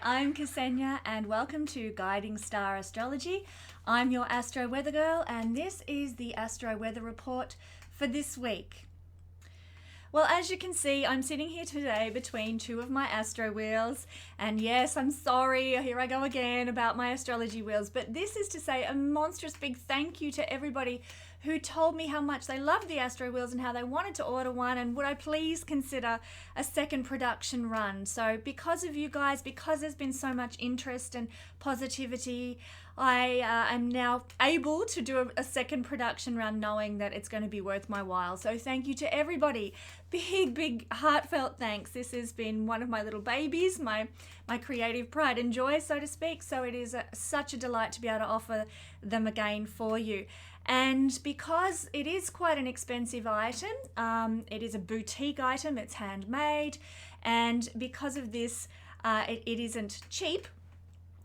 I'm Kesenya and welcome to Guiding Star Astrology. I'm your Astro Weather Girl and this is the Astro Weather Report for this week. Well, as you can see, I'm sitting here today between two of my astro wheels, and yes, I'm sorry, here I go again about my astrology wheels, but this is to say a monstrous big thank you to everybody who told me how much they loved the astro wheels and how they wanted to order one, and would I please consider a second production run. So because of you guys, because there's been so much interest and positivity, I am now able to do a second production run knowing that it's going to be worth my while. So thank you to everybody. Big heartfelt thanks. This has been one of my little babies, my creative pride and joy, so to speak. So it is such a delight to be able to offer them again for you. And because it is quite an expensive item, it is a boutique item, it's handmade, and because of this, it isn't cheap.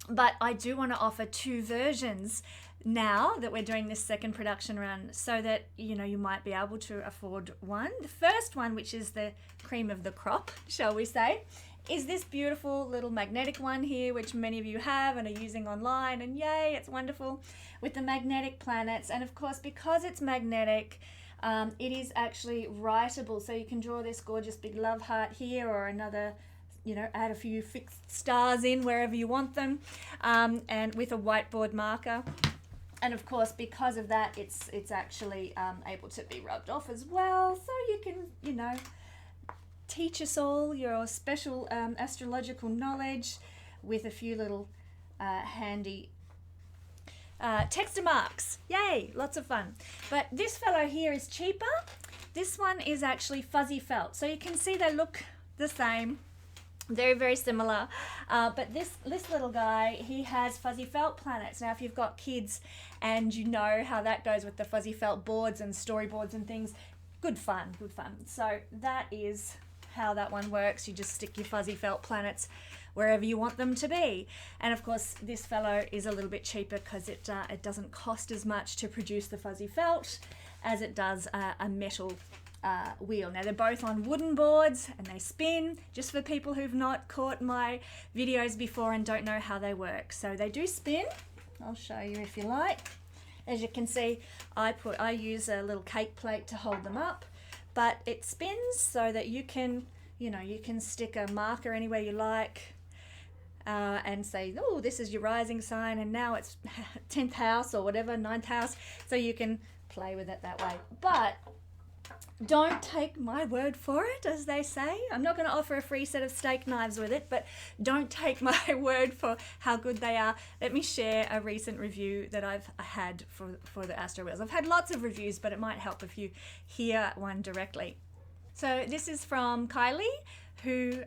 But I do want to offer two versions now that we're doing this second production run so that, you know, you might be able to afford one. The first one, which is the cream of the crop, shall we say, is this beautiful little magnetic one here, which many of you have and are using online, and yay, it's wonderful, with the magnetic planets. And of course, because it's magnetic, it is actually writable, so you can draw this gorgeous big love heart here, or another, you know, add a few fixed stars in wherever you want them, and with a whiteboard marker. And of course, because of that, it's actually able to be rubbed off as well, so you can, you know, teach us all your special astrological knowledge with a few little handy texter marks. Yay, lots of fun. But this fellow here is cheaper. This one is actually fuzzy felt, so you can see they look the same. Very similar, but this little guy, he has fuzzy felt planets. Now if you've got kids and you know how that goes with the fuzzy felt boards and storyboards and things, good fun. So that is how that one works. You just stick your fuzzy felt planets wherever you want them to be. And of course this fellow is a little bit cheaper because it doesn't cost as much to produce the fuzzy felt as it does a metal wheel. Now they're both on wooden boards and they spin, just for people who've not caught my videos before and don't know how they work. So they do spin. I'll show you if you like. As you can see, I use a little cake plate to hold them up, but it spins so that you can, you know, you can stick a marker anywhere you like, and say, oh, this is your rising sign, and now it's 10th house or whatever, 9th house, so you can play with it that way. But don't take my word for it, as they say. I'm not going to offer a free set of steak knives with it, but don't take my word for how good they are. Let me share a recent review that I've had for the Astro Wheels. I've had lots of reviews, but it might help if you hear one directly. So this is from Kylie, who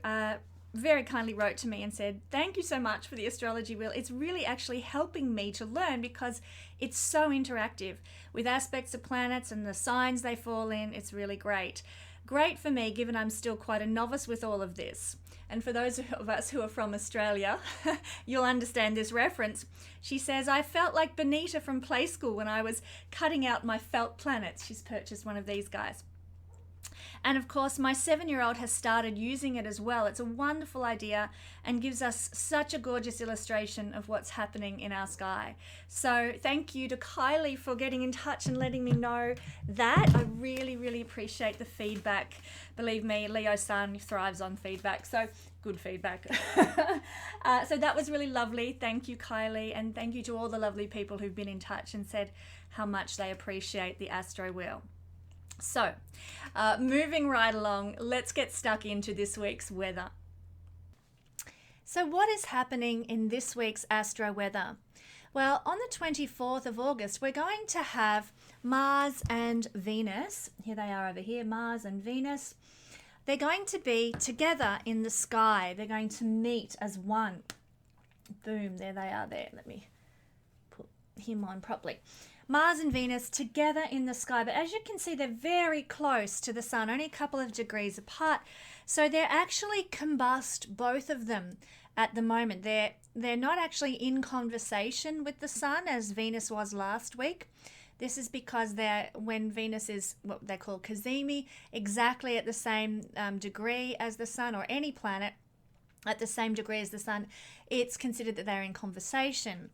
very kindly wrote to me and said, thank you so much for the astrology wheel. It's really actually helping me to learn because it's so interactive with aspects of planets and the signs they fall in. It's really great. Great for me, given I'm still quite a novice with all of this. And for those of us who are from Australia, you'll understand this reference. She says, I felt like Benita from Play School when I was cutting out my felt planets. She's purchased one of these guys. And of course, my 7-year-old has started using it as well. It's a wonderful idea and gives us such a gorgeous illustration of what's happening in our sky. So thank you to Kylie for getting in touch and letting me know that. I really appreciate the feedback. Believe me, Leo Sun thrives on feedback, so good feedback. So that was really lovely. Thank you, Kylie, and thank you to all the lovely people who've been in touch and said how much they appreciate the Astro Wheel. So, moving right along, let's get stuck into this week's weather. So what is happening in this week's astro weather? Well, on the 24th of August, we're going to have Mars and Venus. Here they are over here, Mars and Venus. They're going to be together in the sky. They're going to meet as one. Boom, there they are there. Let me put him on properly. Mars and Venus together in the sky, but as you can see, they're very close to the sun, only a couple of degrees apart. So they're actually combust, both of them, at the moment. They're not actually in conversation with the sun as Venus was last week. This is because when Venus is what they call cazimi, exactly at the same degree as the sun or any planet, at the same degree as the sun, it's considered that they're in conversation.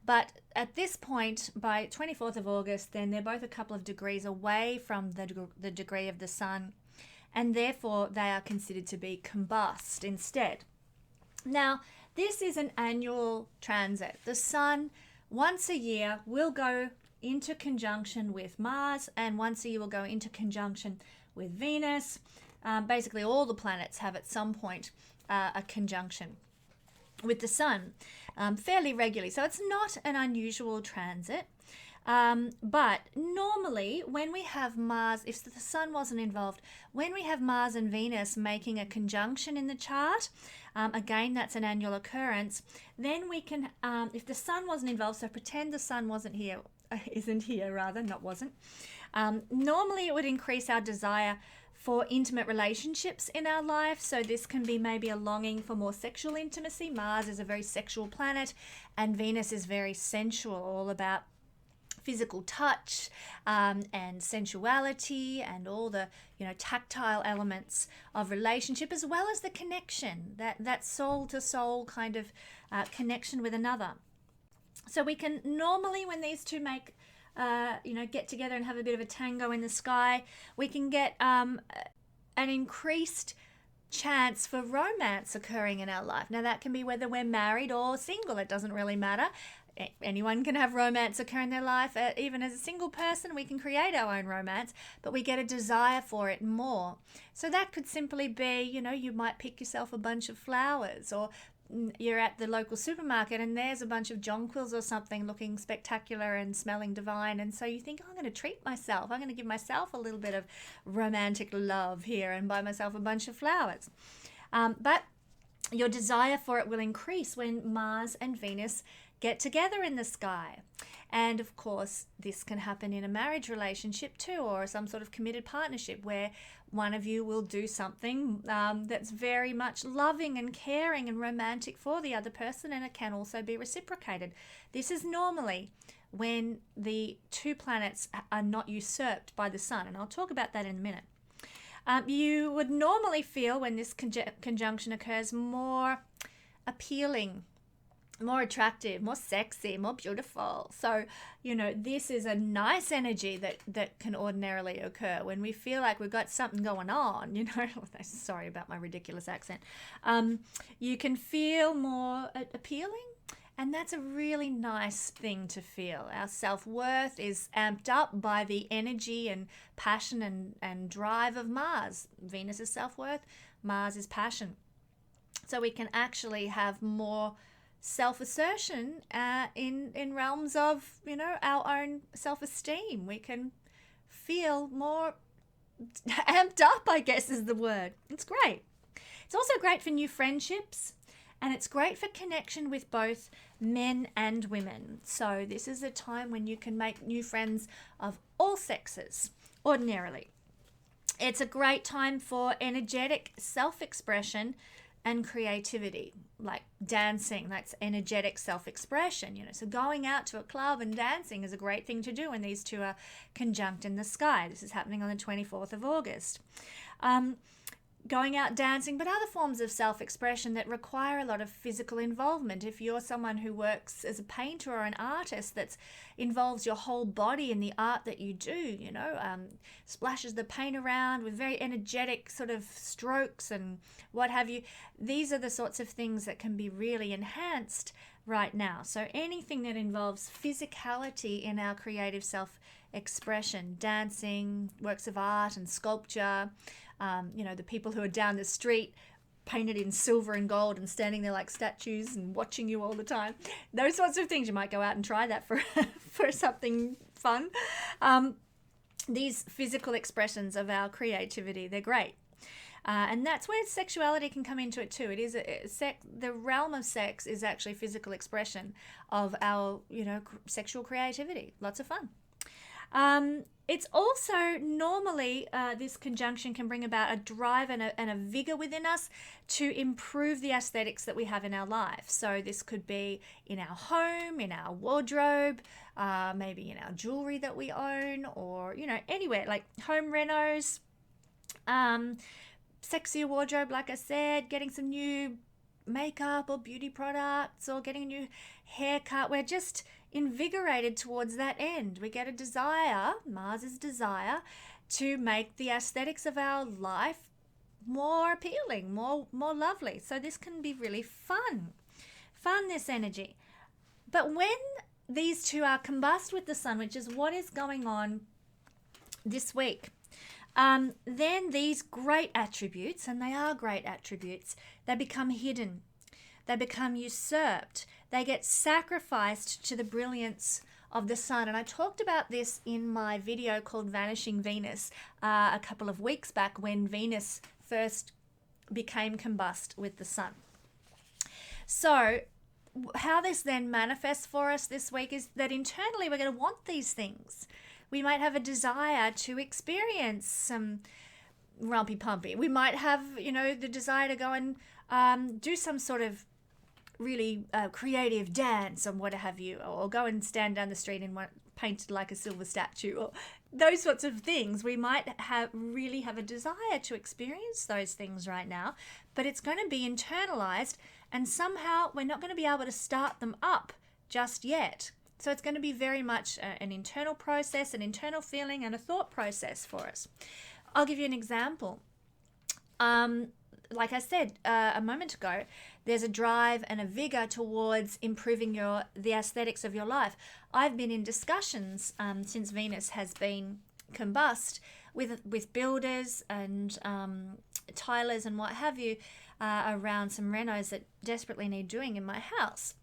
But at this point, by 24th of August, then they're both a couple of degrees away from the degree of the sun, and therefore they are considered to be combust instead. Now, this is an annual transit. The sun, once a year, will go into conjunction with Mars, and once a year will go into conjunction with Venus. Basically, all the planets have at some point a conjunction with the sun fairly regularly. So it's not an unusual transit. But normally when we have Mars, if the sun wasn't involved, when we have Mars and Venus making a conjunction in the chart, again, that's an annual occurrence, then we can, if the sun wasn't involved, so pretend the sun wasn't here, normally it would increase our desire for intimate relationships in our life. So this can be maybe a longing for more sexual intimacy. Mars is a very sexual planet, and Venus is very sensual, all about physical touch and sensuality and all the tactile elements of relationship, as well as the connection, that soul to soul kind of connection with another. So we can normally, when these two make get together and have a bit of a tango in the sky, we can get an increased chance for romance occurring in our life. Now that can be whether we're married or single, it doesn't really matter. Anyone can have romance occur in their life. Even as a single person, we can create our own romance, but we get a desire for it more. So that could simply be, you might pick yourself a bunch of flowers, or you're at the local supermarket and there's a bunch of jonquils or something looking spectacular and smelling divine, and so you think, I'm going to treat myself, I'm going to give myself a little bit of romantic love here and buy myself a bunch of flowers. But your desire for it will increase when Mars and Venus get together in the sky. And of course, this can happen in a marriage relationship too, or some sort of committed partnership where one of you will do something that's very much loving and caring and romantic for the other person, and it can also be reciprocated. This is normally when the two planets are not usurped by the sun, and I'll talk about that in a minute. You would normally feel, when this conjunction occurs, more appealing, more attractive, more sexy, more beautiful. So, this is a nice energy that can ordinarily occur when we feel like we've got something going on, Sorry about my ridiculous accent. You can feel more appealing, and that's a really nice thing to feel. Our self-worth is amped up by the energy and passion and drive of Mars. Venus is self-worth, Mars is passion. So we can actually have more self-assertion in realms of our own self-esteem. We can feel more amped up, I guess is the word. It's great. It's also great for new friendships, and it's great for connection with both men and women. So this is a time when you can make new friends of all sexes ordinarily. It's a great time for energetic self-expression and creativity, like dancing. That's energetic self-expression, so going out to a club and dancing is a great thing to do when these two are conjunct in the sky. This is happening on the 24th of August. Going out dancing, but other forms of self-expression that require a lot of physical involvement. If you're someone who works as a painter or an artist that involves your whole body in the art that you do, splashes the paint around with very energetic sort of strokes and what have you, these are the sorts of things that can be really enhanced right now. So anything that involves physicality in our creative self-expression, dancing, works of art and sculpture, the people who are down the street painted in silver and gold and standing there like statues and watching you all the time. Those sorts of things, you might go out and try that for for something fun. These physical expressions of our creativity, they're great. And that's where sexuality can come into it too. It is the realm of sex is actually physical expression of our, sexual creativity. Lots of fun. It's also normally, this conjunction can bring about a drive and a vigor within us to improve the aesthetics that we have in our life. So this could be in our home, in our wardrobe, maybe in our jewelry that we own, or, anywhere, like home renos, sexier wardrobe, like I said, getting some new makeup or beauty products or getting a new haircut. We're just invigorated towards that end. We get a desire, Mars's desire, to make the aesthetics of our life more appealing, more lovely. So this can be really fun, this energy. But when these two are combust with the sun, which is what is going on this week, then these great attributes, and they are great attributes, they become hidden. They become usurped. They get sacrificed to the brilliance of the sun. And I talked about this in my video called Vanishing Venus a couple of weeks back, when Venus first became combust with the sun. So how this then manifests for us this week is that internally we're going to want these things. We might have a desire to experience some rumpy pumpy. We might have, the desire to go and do some sort of really creative dance or what have you, or go and stand down the street and painted like a silver statue, or those sorts of things. We might really have a desire to experience those things right now, but it's going to be internalized, and somehow we're not going to be able to start them up just yet. So it's going to be very much an internal process, an internal feeling, and a thought process for us. I'll give you an example. Like I said a moment ago, there's a drive and a vigor towards improving the aesthetics of your life. I've been in discussions since Venus has been combust with builders and tilers and what have you around some renos that desperately need doing in my house.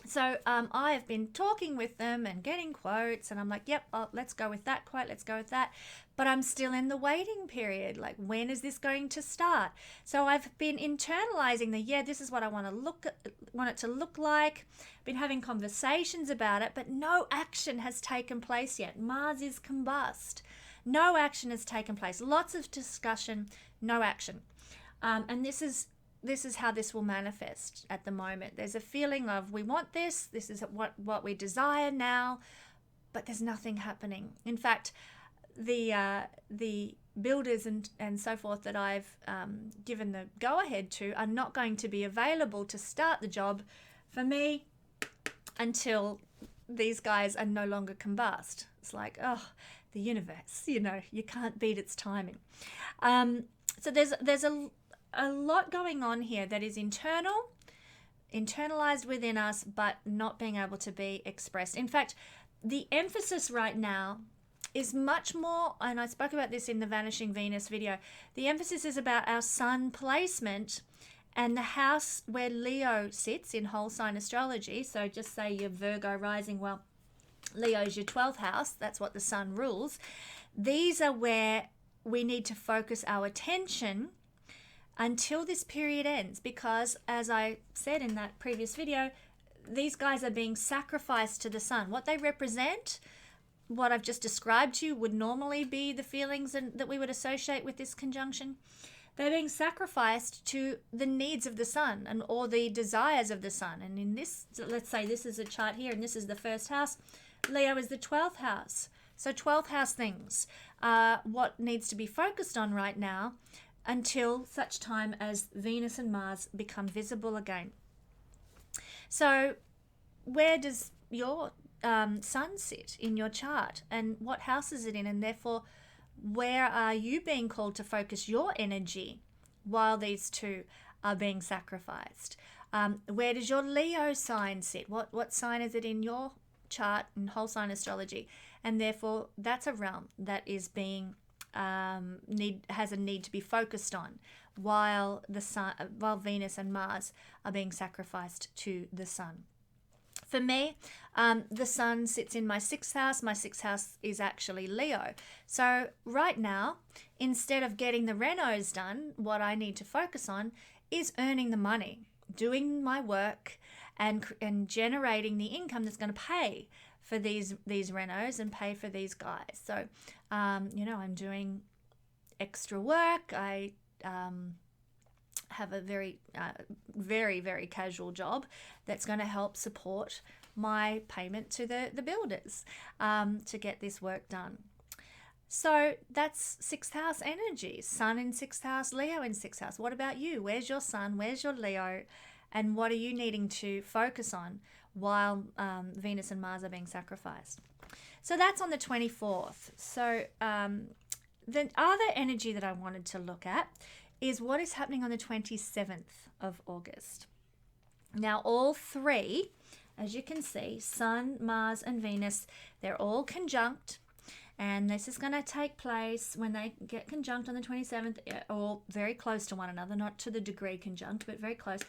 So I have been talking with them and getting quotes, and I'm like, yep, let's go with that quote, let's go with that. But I'm still in the waiting period. Like, when is this going to start? So I've been internalizing this is what I want it to look like. Been having conversations about it, but no action has taken place yet. Mars is combust. No action has taken place. Lots of discussion, no action. And this is how this will manifest at the moment. There's a feeling of, we want this is what we desire now, but there's nothing happening. In fact, the builders and so forth that I've given the go-ahead to are not going to be available to start the job for me until these guys are no longer combust. It's like, the universe, you can't beat its timing. So there's a lot going on here that is internalized within us, but not being able to be expressed. In fact, the emphasis right now is much more, and I spoke about this in the Vanishing Venus video, the emphasis is about our sun placement and the house where Leo sits in whole sign astrology. So just say you're Virgo rising, well, Leo's your 12th house, that's what the sun rules. These are where we need to focus our attention until this period ends, because as I said in that previous video, these guys are being sacrificed to the sun. What they represent, what I've just described to you, would normally be the feelings that we would associate with this conjunction. They're being sacrificed to the needs of the sun or the desires of the sun. And in this, let's say this is a chart here and this is the first house. Leo is the 12th house. So 12th house things are what needs to be focused on right now, until such time as Venus and Mars become visible again. So where does your sun sit in your chart, and what house is it in, and therefore where are you being called to focus your energy while these two are being sacrificed? Where does your Leo sign sit? What sign is it in your chart in whole sign astrology? And therefore that's a realm that is being has a need to be focused on while Venus and Mars are being sacrificed to the sun. For me, the sun sits in my 6th house. My 6th house is actually Leo. So right now, instead of getting the renos done, what I need to focus on is earning the money, doing my work, and generating the income that's going to pay for these renos and pay for these guys. So, I'm doing extra work. I have a very, very casual job that's going to help support my payment to the builders to get this work done. So that's 6th house energy. Sun in 6th house, Leo in 6th house. What about you? Where's your sun? Where's your Leo? And what are you needing to focus on while Venus and Mars are being sacrificed? So that's on the 24th. So the other energy that I wanted to look at is what is happening on the 27th of August. Now, all three, as you can see, Sun, Mars, and Venus, they're all conjunct. And this is going to take place when they get conjunct on the 27th, or very close to one another, not to the degree conjunct, but very close,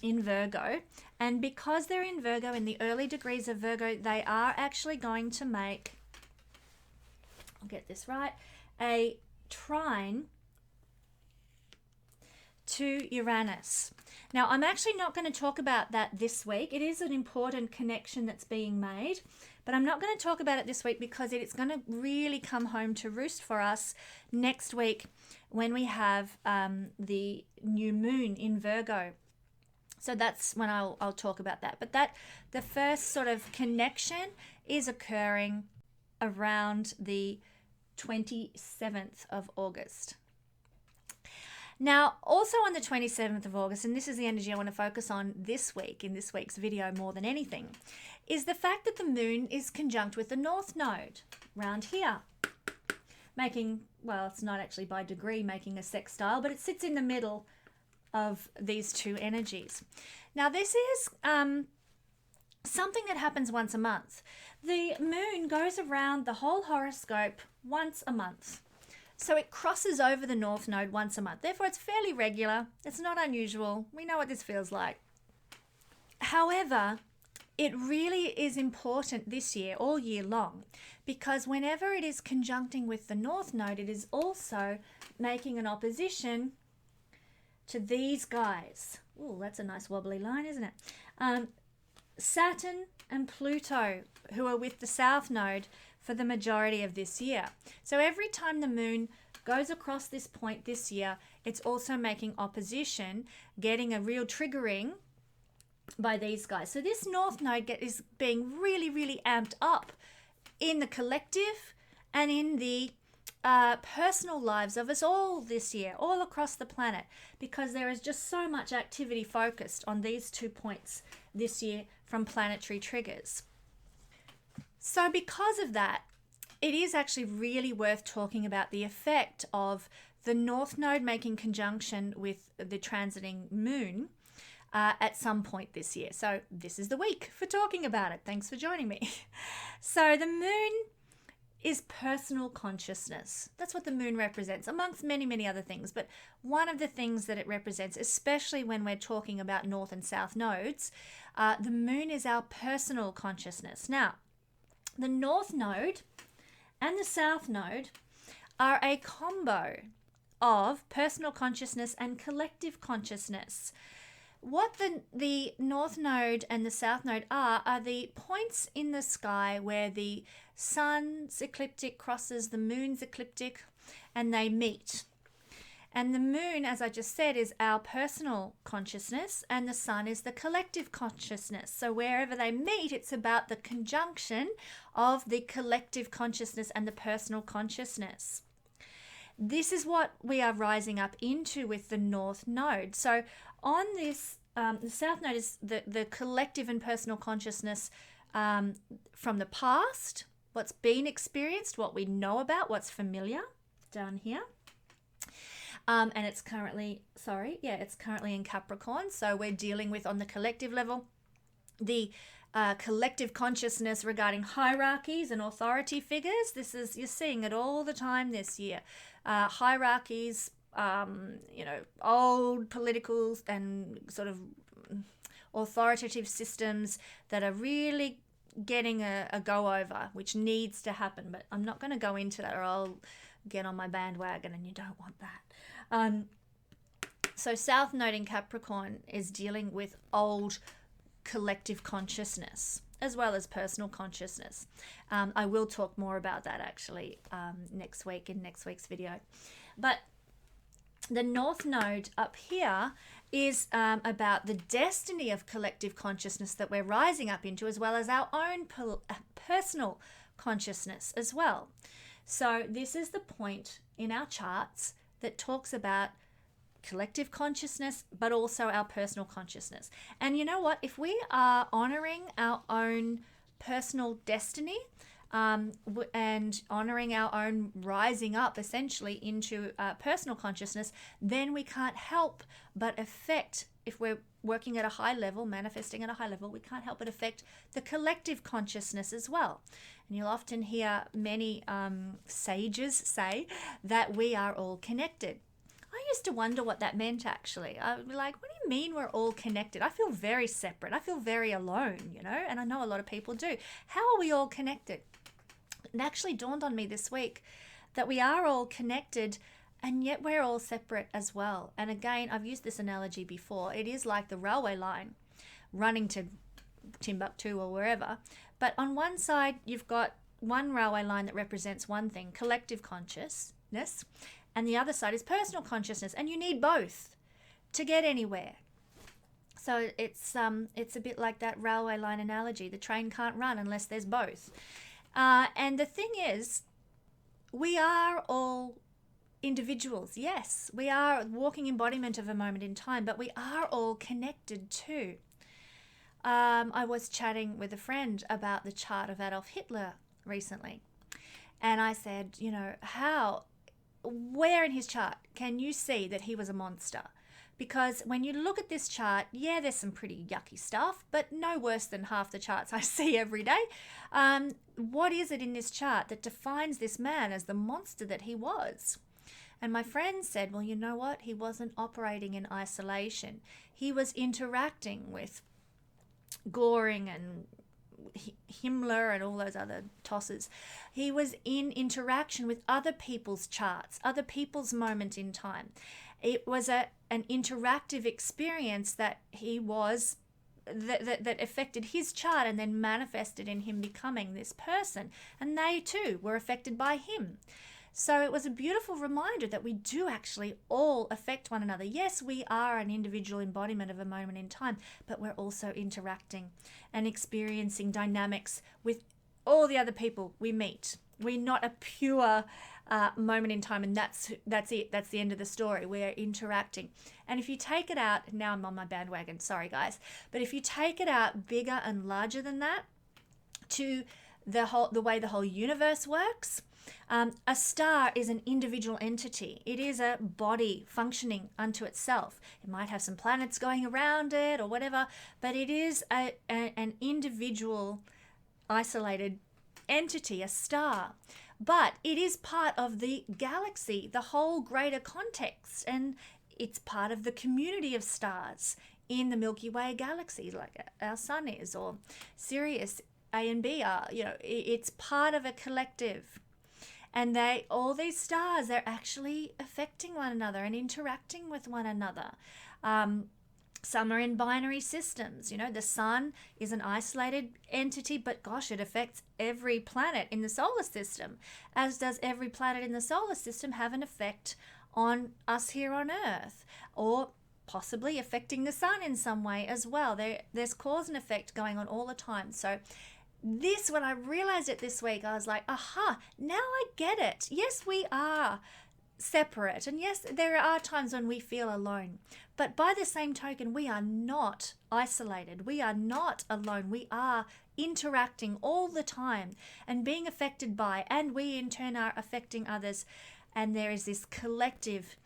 in Virgo. And because they're in Virgo, in the early degrees of Virgo, they are actually going to make, I'll get this right, a trine to Uranus. Now, I'm actually not going to talk about that this week. It is an important connection that's being made, but I'm not going to talk about it this week because it's going to really come home to roost for us next week when we have the new moon in Virgo. So that's when I'll talk about that. But the first sort of connection is occurring around the 27th of August. Now, also on the 27th of August, and this is the energy I want to focus on this week, in this week's video more than anything, is the fact that the moon is conjunct with the North Node round here, making, well, it's not actually by degree making a sextile, but it sits in the middle of these two energies. Now, this is something that happens once a month. The moon goes around the whole horoscope once a month. So it crosses over the North Node once a month. Therefore, it's fairly regular. It's not unusual. We know what this feels like. However, it really is important this year, all year long, because whenever it is conjuncting with the North Node, it is also making an opposition to these guys. Oh, that's a nice wobbly line, isn't it? Saturn and Pluto, who are with the South Node for the majority of this year. So every time the moon goes across this point this year, it's also making opposition, getting a real triggering by these guys. So this North Node is being really, really amped up in the collective and in the personal lives of us all this year, all across the planet, because there is just so much activity focused on these 2 points this year from planetary triggers. So because of that, it is actually really worth talking about the effect of the North Node making conjunction with the transiting moon at some point this year. So this is the week for talking about it. Thanks for joining me. So the moon is personal consciousness. That's what the moon represents, amongst many, many other things. But one of the things that it represents, especially when we're talking about North and South nodes, the moon is our personal consciousness. Now, the North Node and the South Node are a combo of personal consciousness and collective consciousness. What the North Node and the South Node are the points in the sky where the sun's ecliptic crosses the moon's ecliptic and they meet. And the moon, as I just said, is our personal consciousness and the sun is the collective consciousness. So wherever they meet, it's about the conjunction of the collective consciousness and the personal consciousness. This is what we are rising up into with the North Node. So on this, the South Node is the collective and personal consciousness from the past, what's been experienced, what we know about, what's familiar down here. And it's currently in Capricorn. So we're dealing with, on the collective level, the collective consciousness regarding hierarchies and authority figures. You're seeing it all the time this year. Hierarchies, old political and sort of authoritative systems that are really getting a go-over, which needs to happen. But I'm not going to go into that or I'll get on my bandwagon and you don't want that. So South Node in Capricorn is dealing with old collective consciousness as well as personal consciousness. I will talk more about that actually next week in next week's video. But the North Node up here is about the destiny of collective consciousness that we're rising up into, as well as our own personal consciousness as well. So this is the point in our charts that talks about collective consciousness, but also our personal consciousness. And you know what? If we are honoring our own personal destiny, and honoring our own rising up essentially into personal consciousness, then we can't help but affect, if we're working at a high level, manifesting at a high level, we can't help but affect the collective consciousness as well. And you'll often hear many sages say that we are all connected. I used to wonder what that meant, actually. I would be like, what do you mean we're all connected? I feel very separate. I feel very alone, and I know a lot of people do. How are we all connected? It actually dawned on me this week that we are all connected, and yet we're all separate as well. And again, I've used this analogy before. It is like the railway line running to Timbuktu or wherever. But on one side, you've got one railway line that represents one thing, collective consciousness, and the other side is personal consciousness. And you need both to get anywhere. So it's a bit like that railway line analogy. The train can't run unless there's both. And the thing is, we are all individuals. Yes, we are walking embodiment of a moment in time, but we are all connected too. I was chatting with a friend about the chart of Adolf Hitler recently. And I said, where in his chart can you see that he was a monster? Because when you look at this chart, yeah, there's some pretty yucky stuff, but no worse than half the charts I see every day. What is it in this chart that defines this man as the monster that he was? And my friend said, well, you know what? He wasn't operating in isolation. He was interacting with Goring and Himmler and all those other tosses. He was in interaction with other people's charts, other people's moment in time. It was an interactive experience that he was that affected his chart and then manifested in him becoming this person. And they too were affected by him. So it was a beautiful reminder that we do actually all affect one another. Yes, we are an individual embodiment of a moment in time, but we're also interacting and experiencing dynamics with all the other people we meet. We're not a pure moment in time, and that's it. That's the end of the story. We're interacting. And if you take it out, now I'm on my bandwagon, sorry guys, but if you take it out bigger and larger than that, to the way the whole universe works, a star is an individual entity. It is a body functioning unto itself. It might have some planets going around it or whatever, but it is an individual, isolated entity, a star. But it is part of the galaxy, the whole greater context, and it's part of the community of stars in the Milky Way galaxy, like our sun is, or Sirius A and B are. It's part of a collective. And all these stars, they're actually affecting one another and interacting with one another. Some are in binary systems. The sun is an isolated entity, but gosh, it affects every planet in the solar system, as does every planet in the solar system have an effect on us here on Earth, or possibly affecting the sun in some way as well. There's cause and effect going on all the time. So when I realized it this week, I was like, aha, now I get it. Yes, we are separate. And yes, there are times when we feel alone. But by the same token, we are not isolated. We are not alone. We are interacting all the time and being affected by, and we in turn are affecting others. And there is this collective,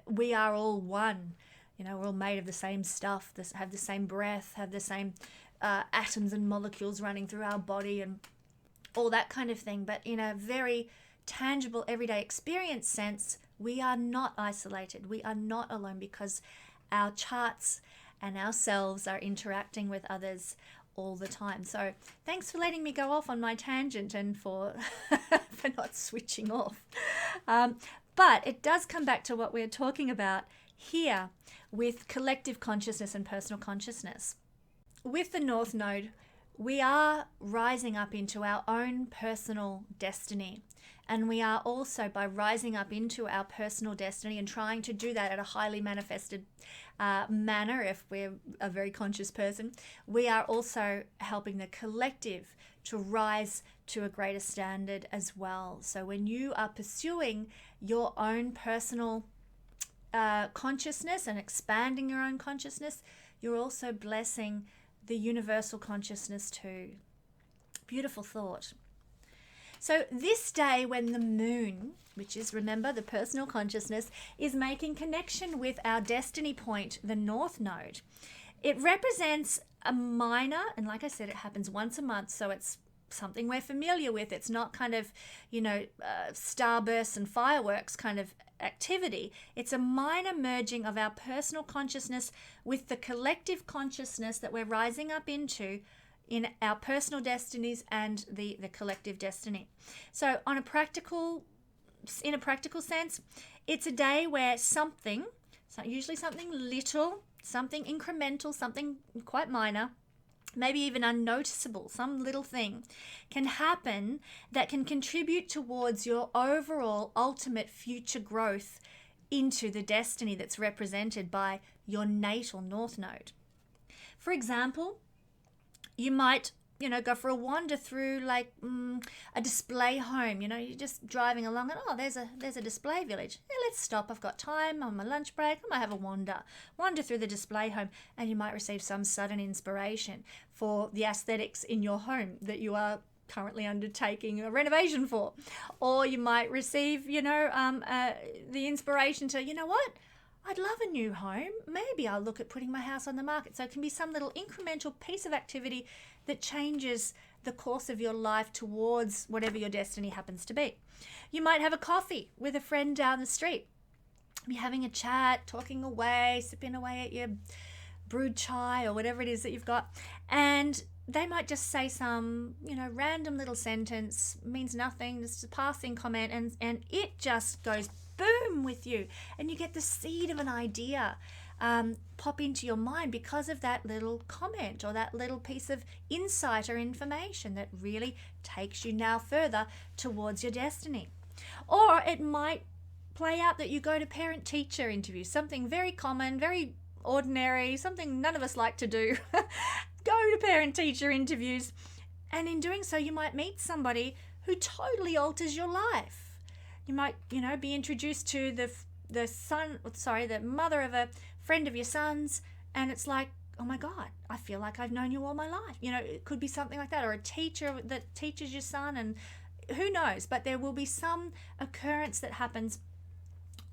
we are all one. We're all made of the same stuff, have the same breath, have the same atoms and molecules running through our body and all that kind of thing. But in a very tangible everyday experience sense, we are not isolated. We are not alone, because our charts and ourselves are interacting with others all the time. So thanks for letting me go off on my tangent and for for not switching off. But it does come back to what we're talking about here with collective consciousness and personal consciousness. With the North Node, we are rising up into our own personal destiny. And we are also, by rising up into our personal destiny and trying to do that at a highly manifested manner, if we're a very conscious person, we are also helping the collective to rise to a greater standard as well. So when you are pursuing your own personal consciousness and expanding your own consciousness, you're also blessing the universal consciousness too. Beautiful thought. So this day when the moon, which is, remember, the personal consciousness, is making connection with our destiny point, the North Node, it represents a minor, and like I said, it happens once a month, so it's something we're familiar with. It's not kind of, starbursts and fireworks kind of activity. It's a minor merging of our personal consciousness with the collective consciousness that we're rising up into in our personal destinies and the collective destiny. So in a practical sense, it's a day where something, usually something little, something incremental, something quite minor, maybe even unnoticeable, some little thing can happen that can contribute towards your overall ultimate future growth into the destiny that's represented by your natal North Node. For example, you might, go for a wander through like a display home. You're just driving along and, there's a display village. Yeah, let's stop. I've got time on my lunch break. I might have a wander through the display home, and you might receive some sudden inspiration for the aesthetics in your home that you are currently undertaking a renovation for. Or you might receive, the inspiration to, what? I'd love a new home. Maybe I'll look at putting my house on the market. So it can be some little incremental piece of activity that changes the course of your life towards whatever your destiny happens to be. You might have a coffee with a friend down the street. Be having a chat, talking away, sipping away at your brewed chai or whatever it is that you've got. And they might just say some, random little sentence, means nothing, just a passing comment, and it just goes boom with you, and you get the seed of an idea pop into your mind because of that little comment or that little piece of insight or information that really takes you now further towards your destiny. Or it might play out that you go to parent-teacher interviews, something very common, very ordinary, something none of us like to do. Go to parent-teacher interviews, and in doing so you might meet somebody who totally alters your life. You might, be introduced to the mother of a friend of your son's, and it's like, oh my God, I feel like I've known you all my life. It could be something like that, or a teacher that teaches your son, and who knows, but there will be some occurrence that happens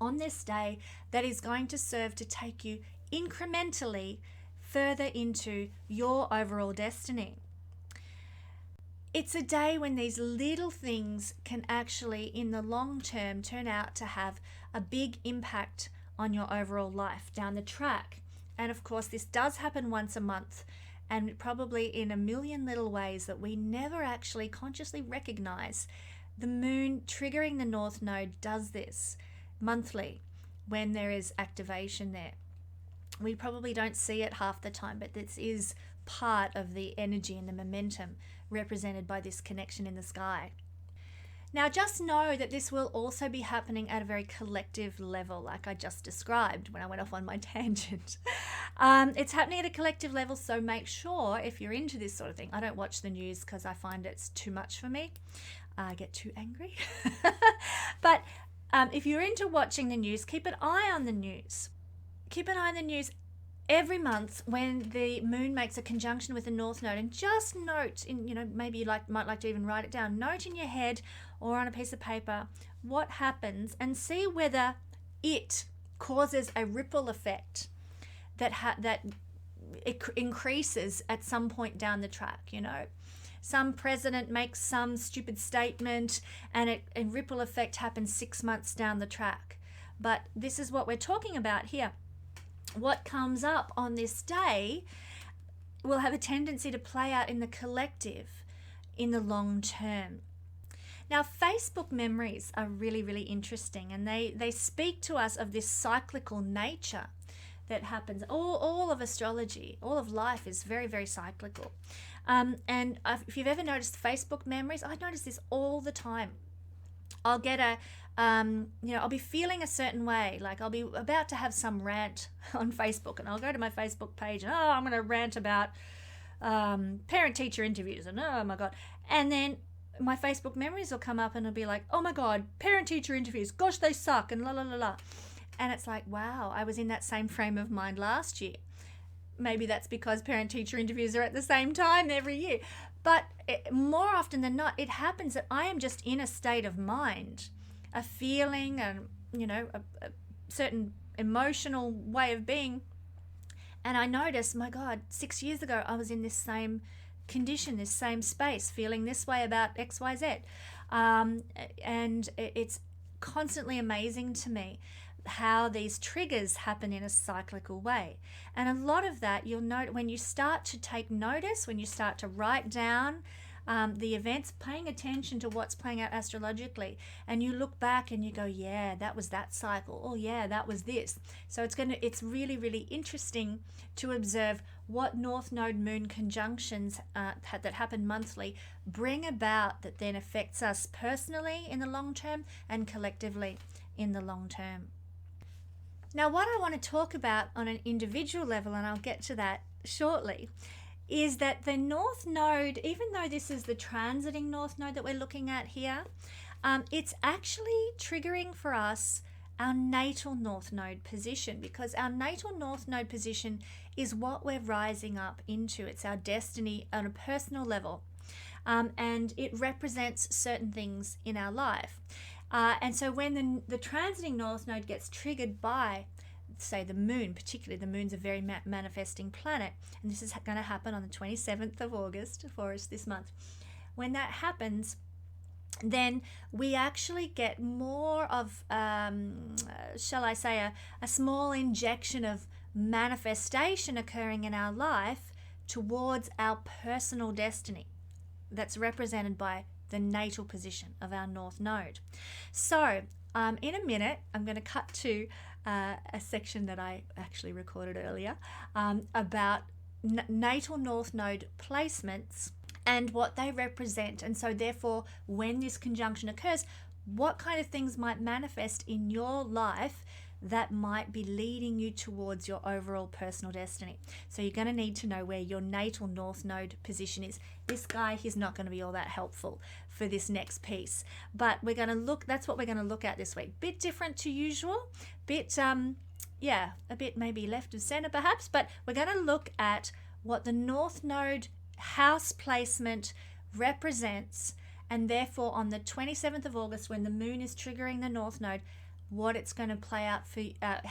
on this day that is going to serve to take you incrementally further into your overall destiny. It's a day when these little things can actually, in the long term, turn out to have a big impact on your overall life down the track. And of course, this does happen once a month, and probably in a million little ways that we never actually consciously recognize. The moon triggering the North Node does this monthly when there is activation there. We probably don't see it half the time, but this is part of the energy and the momentum represented by this connection in the sky. Now, just know that this will also be happening at a very collective level, like I just described when I went off on my tangent. It's happening at a collective level, so make sure if you're into this sort of thing. I don't watch the news because I find it's too much for me. I get too angry. But if you're into watching the news, keep an eye on the news. Keep an eye on the news every month when the moon makes a conjunction with the North Node, and just note maybe you might like to even write it down. Note in your head or on a piece of paper what happens, and see whether it causes a ripple effect that it increases at some point down the track. Some president makes some stupid statement, and a ripple effect happens 6 months down the track. But this is what we're talking about here. What comes up on this day will have a tendency to play out in the collective in the long term. Now, Facebook memories are really, really interesting, and they speak to us of this cyclical nature that happens. All of astrology, all of life is very, very cyclical. And if you've ever noticed Facebook memories, I notice this all the time. I'll get I'll be feeling a certain way, like I'll be about to have some rant on Facebook, and I'll go to my Facebook page and I'm going to rant about parent-teacher interviews, and oh my God. And then my Facebook memories will come up and it'll be like, oh my God, parent-teacher interviews, gosh, they suck, and la la la la. And it's like, wow, I was in that same frame of mind last year. Maybe that's because parent-teacher interviews are at the same time every year. But more often than not, it happens that I am just in a state of mind, a feeling, and, a certain emotional way of being. And I notice, my God, 6 years ago, I was in this same condition, this same space, feeling this way about XYZ. And it's constantly amazing to me how these triggers happen in a cyclical way. And a lot of that you'll note when you start to take notice, when you start to write down the events, paying attention to what's playing out astrologically, and you look back and you go, yeah, that was that cycle. Oh yeah, that was this. So it's really, really interesting to observe what North Node Moon conjunctions that happen monthly bring about, that then affects us personally in the long term and collectively in the long term. Now, what I want to talk about on an individual level, and I'll get to that shortly, is that the North Node, even though this is the transiting North Node that we're looking at here, it's actually triggering for us our natal North Node position, because our natal North Node position is what we're rising up into. It's our destiny on a personal level, and it represents certain things in our life. And so when the transiting North Node gets triggered by, say, the moon, particularly the moon's a very manifesting planet, and this is going to happen on the 27th of August for us this month. When that happens, then we actually get more of, shall I say, a small injection of manifestation occurring in our life towards our personal destiny. That's represented by the natal position of our North Node. So in a minute, I'm going to cut to a section that I actually recorded earlier about natal North Node placements and what they represent. And so therefore, when this conjunction occurs, what kind of things might manifest in your life that might be leading you towards your overall personal destiny. So you're going to need to know where your natal North Node position is. This guy, he's not going to be all that helpful for this next piece, but we're going to look, that's what we're going to look at this week. Bit different to usual, a bit maybe left of center perhaps, but we're going to look at what the North Node house placement represents, and therefore on the 27th of August, when the moon is triggering the North Node, what it's going to play out for,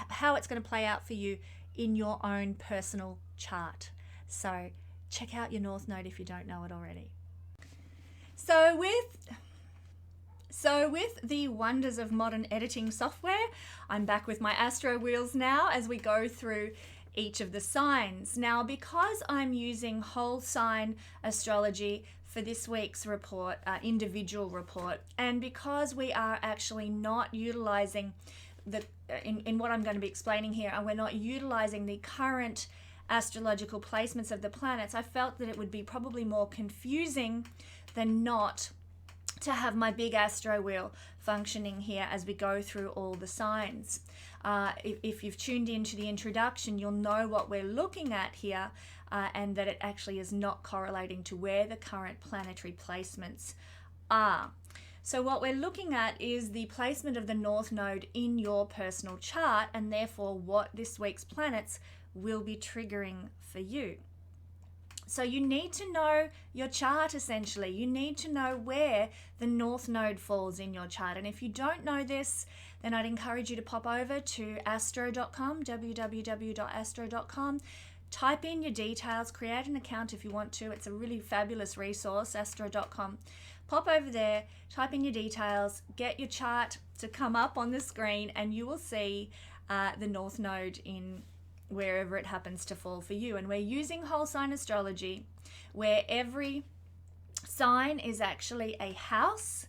how it's going to play out for you in your own personal chart. So check out your North Node if you don't know it already. So with the wonders of modern editing software, I'm back with my Astro Wheels now as we go through each of the signs. Now, because I'm using whole sign astrology for this week's report, individual report, and because we are actually not utilizing in what I'm going to be explaining here, and we're not utilizing the current astrological placements of the planets, I felt that it would be probably more confusing than not to have my big astro wheel functioning here as we go through all the signs. If you've tuned into the introduction, you'll know what we're looking at here, and that it actually is not correlating to where the current planetary placements are. So what we're looking at is the placement of the North Node in your personal chart, and therefore what this week's planets will be triggering for you. So you need to know your chart, essentially. You need to know where the North Node falls in your chart. And if you don't know this, then I'd encourage you to pop over to astro.com, www.astro.com. Type in your details, create an account if you want to. It's a really fabulous resource, astro.com. Pop over there, type in your details, get your chart to come up on the screen, and you will see the North Node in wherever it happens to fall for you. And we're using whole sign astrology, where every sign is actually a house.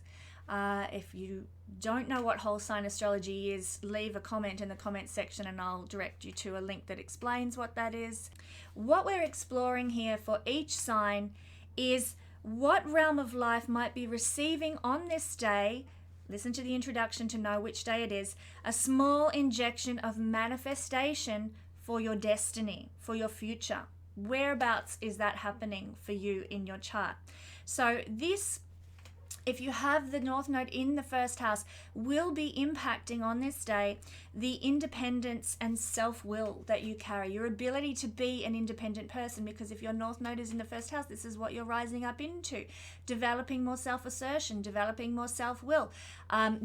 If you don't know what whole sign astrology is, leave a comment in the comment section and I'll direct you to a link that explains what that is. What we're exploring here for each sign is what realm of life might be receiving on this day, listen to the introduction to know which day it is, a small injection of manifestation for your destiny, for your future. Whereabouts is that happening for you in your chart? So this, if you have the North Node in the first house, will be impacting on this day the independence and self-will that you carry, your ability to be an independent person, because if your North Node is in the first house, this is what you're rising up into. Developing more self-assertion, developing more self-will,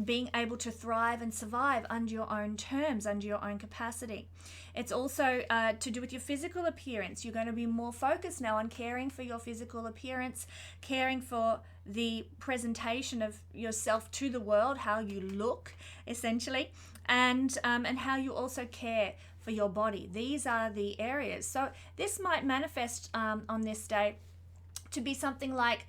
being able to thrive and survive under your own terms, under your own capacity. It's also to do with your physical appearance. You're going to be more focused now on caring for your physical appearance, caring for the presentation of yourself to the world, how you look, essentially, and how you also care for your body. These are the areas. So this might manifest on this day to be something like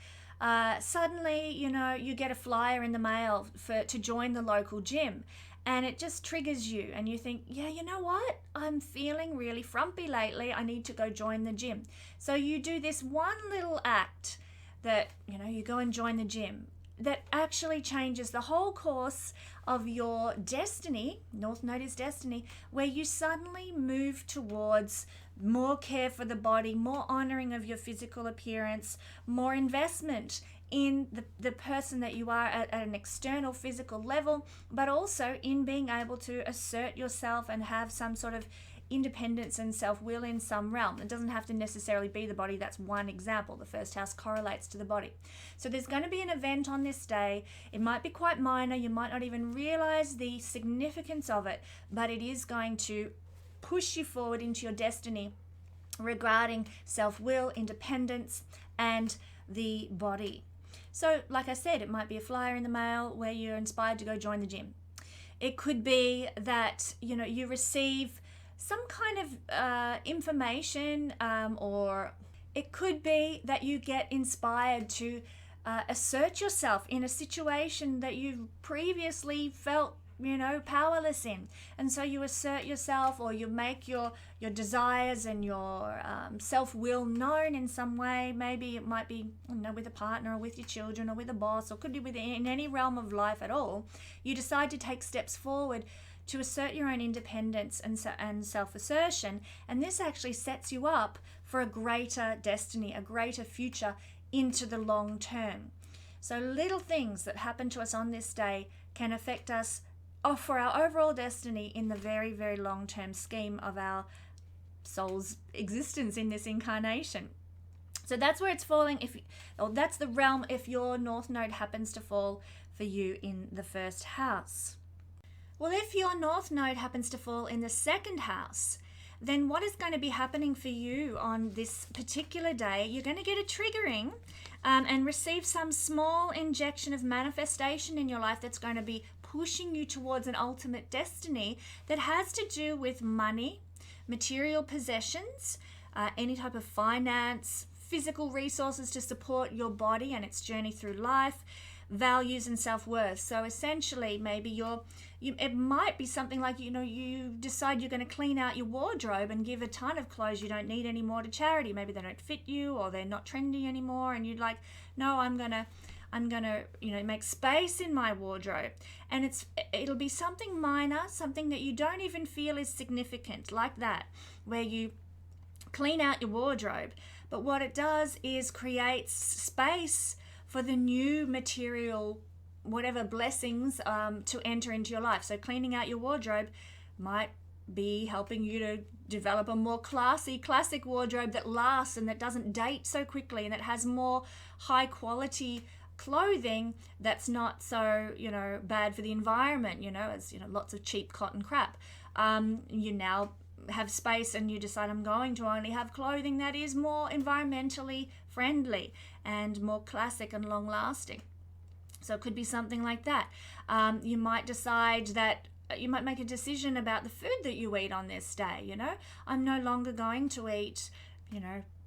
suddenly, you get a flyer in the mail to join the local gym. And it just triggers you and you think, yeah, you know what? I'm feeling really frumpy lately. I need to go join the gym. So you do this one little act that, you go and join the gym that actually changes the whole course of your destiny. North Node is destiny, where you suddenly move towards more care for the body, more honoring of your physical appearance, more investment in the person that you are at an external physical level, but also in being able to assert yourself and have some sort of independence and self-will in some realm. It doesn't have to necessarily be the body. That's one example. The first house correlates to the body. So there's going to be an event on this day. It might be quite minor. You might not even realize the significance of it, but it is going to push you forward into your destiny regarding self-will, independence, and the body. So, like I said, it might be a flyer in the mail where you're inspired to go join the gym. It could be that, you receive some kind of information, or it could be that you get inspired to assert yourself in a situation that you've previously felt powerless in, and so you assert yourself, or you make your desires and your self-will known in some way. Maybe it might be with a partner, or with your children, or with a boss, or could be in any realm of life at all. You decide to take steps forward to assert your own independence and self-assertion, and this actually sets you up for a greater destiny, a greater future into the long term. So little things that happen to us on this day can affect us for our overall destiny in the very, very long-term scheme of our soul's existence in this incarnation. So that's where it's falling, that's the realm if your North Node happens to fall for you in the first house. Well, if your North Node happens to fall in the second house, then what is going to be happening for you on this particular day? You're going to get a triggering and receive some small injection of manifestation in your life that's going to be pushing you towards an ultimate destiny that has to do with money, material possessions, any type of finance, physical resources to support your body and its journey through life, values and self-worth. So essentially, maybe it might be something like, you decide you're going to clean out your wardrobe and give a ton of clothes you don't need anymore to charity. Maybe they don't fit you, or they're not trendy anymore, and you're like, no, I'm gonna make space in my wardrobe. And it'll be something minor, something that you don't even feel is significant, like that, where you clean out your wardrobe. But what it does is creates space for the new material, whatever blessings to enter into your life. So cleaning out your wardrobe might be helping you to develop a more classic wardrobe that lasts and that doesn't date so quickly, and that has more high quality clothing that's not so bad for the environment, as lots of cheap cotton crap. You now have space and you decide, I'm going to only have clothing that is more environmentally friendly and more classic and long lasting. So it could be something like that. You might decide that you might make a decision about the food that you eat on this day. I'm no longer going to eat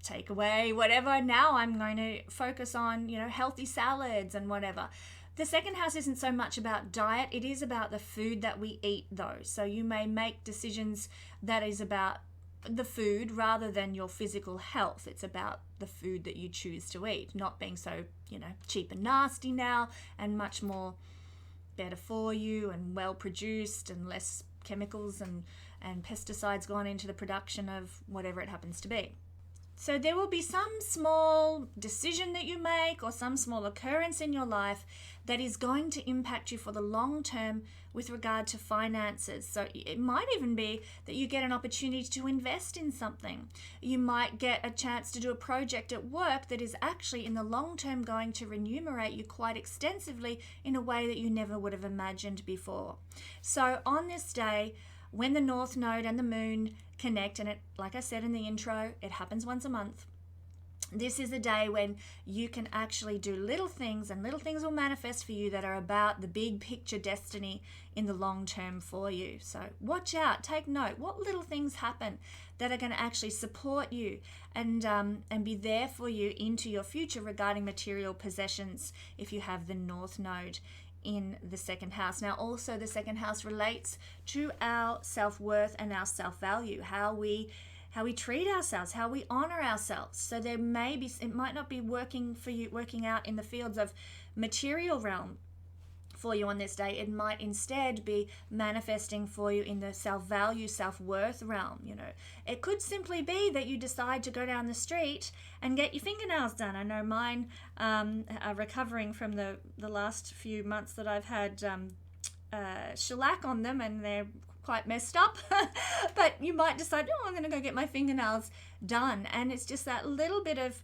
takeaway, whatever. Now I'm going to focus on healthy salads and whatever. The second house isn't so much about diet, it is about the food that we eat though. So you may make decisions that is about the food rather than your physical health. It's about the food that you choose to eat, not being so, cheap and nasty now, and much more better for you and well produced and less chemicals and pesticides gone into the production of whatever it happens to be. So there will be some small decision that you make or some small occurrence in your life that is going to impact you for the long term with regard to finances. So it might even be that you get an opportunity to invest in something. You might get a chance to do a project at work that is actually in the long term going to remunerate you quite extensively in a way that you never would have imagined before. So on this day, when the North Node and the Moon connect, and it, like I said in the intro, it happens once a month. This is a day when you can actually do little things, and little things will manifest for you that are about the big picture destiny in the long term for you. So watch out, take note. What little things happen that are going to actually support you and be there for you into your future regarding material possessions if you have the North Node in the second house. Now also the second house relates to our self-worth and our self-value, how we treat ourselves, how we honor ourselves. So there may be, it might not be working out in the fields of material realm for you on this day. It might instead be manifesting for you in the self-value, self-worth realm. It could simply be that you decide to go down the street and get your fingernails done. I know mine are recovering from the last few months that I've had shellac on them, and they're quite messed up. But you might decide, I'm going to go get my fingernails done, and it's just that little bit of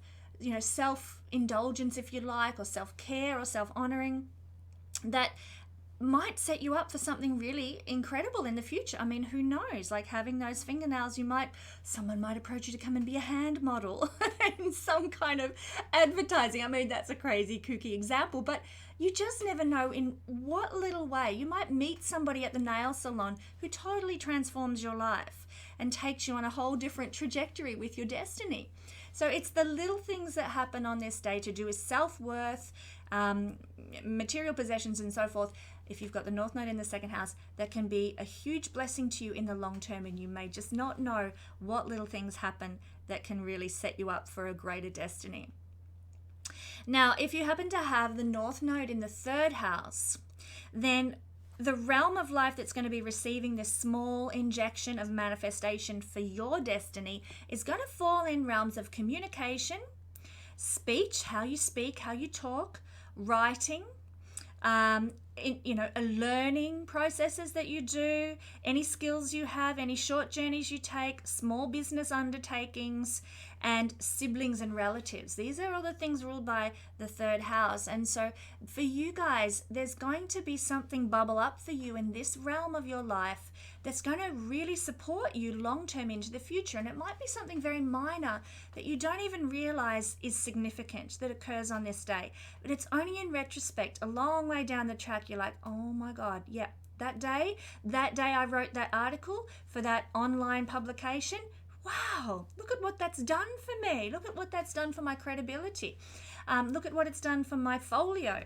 self-indulgence, if you like, or self-care or self-honoring that might set you up for something really incredible in the future. I mean, who knows? Like having those fingernails, someone might approach you to come and be a hand model in some kind of advertising. I mean, that's a crazy, kooky example, but you just never know in what little way. You might meet somebody at the nail salon who totally transforms your life and takes you on a whole different trajectory with your destiny. So it's the little things that happen on this day to do with self-worth, material possessions and so forth. If you've got the North Node in the second house, that can be a huge blessing to you in the long term, and you may just not know what little things happen that can really set you up for a greater destiny. Now, if you happen to have the North Node in the third house, then the realm of life that's going to be receiving this small injection of manifestation for your destiny is going to fall in realms of communication, speech, how you speak, how you talk, writing, learning processes that you do, any skills you have, any short journeys you take, small business undertakings, and siblings and relatives. These are all the things ruled by the third house. And so for you guys, there's going to be something bubble up for you in this realm of your life that's going to really support you long term into the future. And it might be something very minor that you don't even realize is significant that occurs on this day. But it's only in retrospect, a long way down the track, you're like, oh my God, yeah, that day I wrote that article for that online publication. Wow, look at what that's done for me. Look at what that's done for my credibility. Look at what it's done for my folio.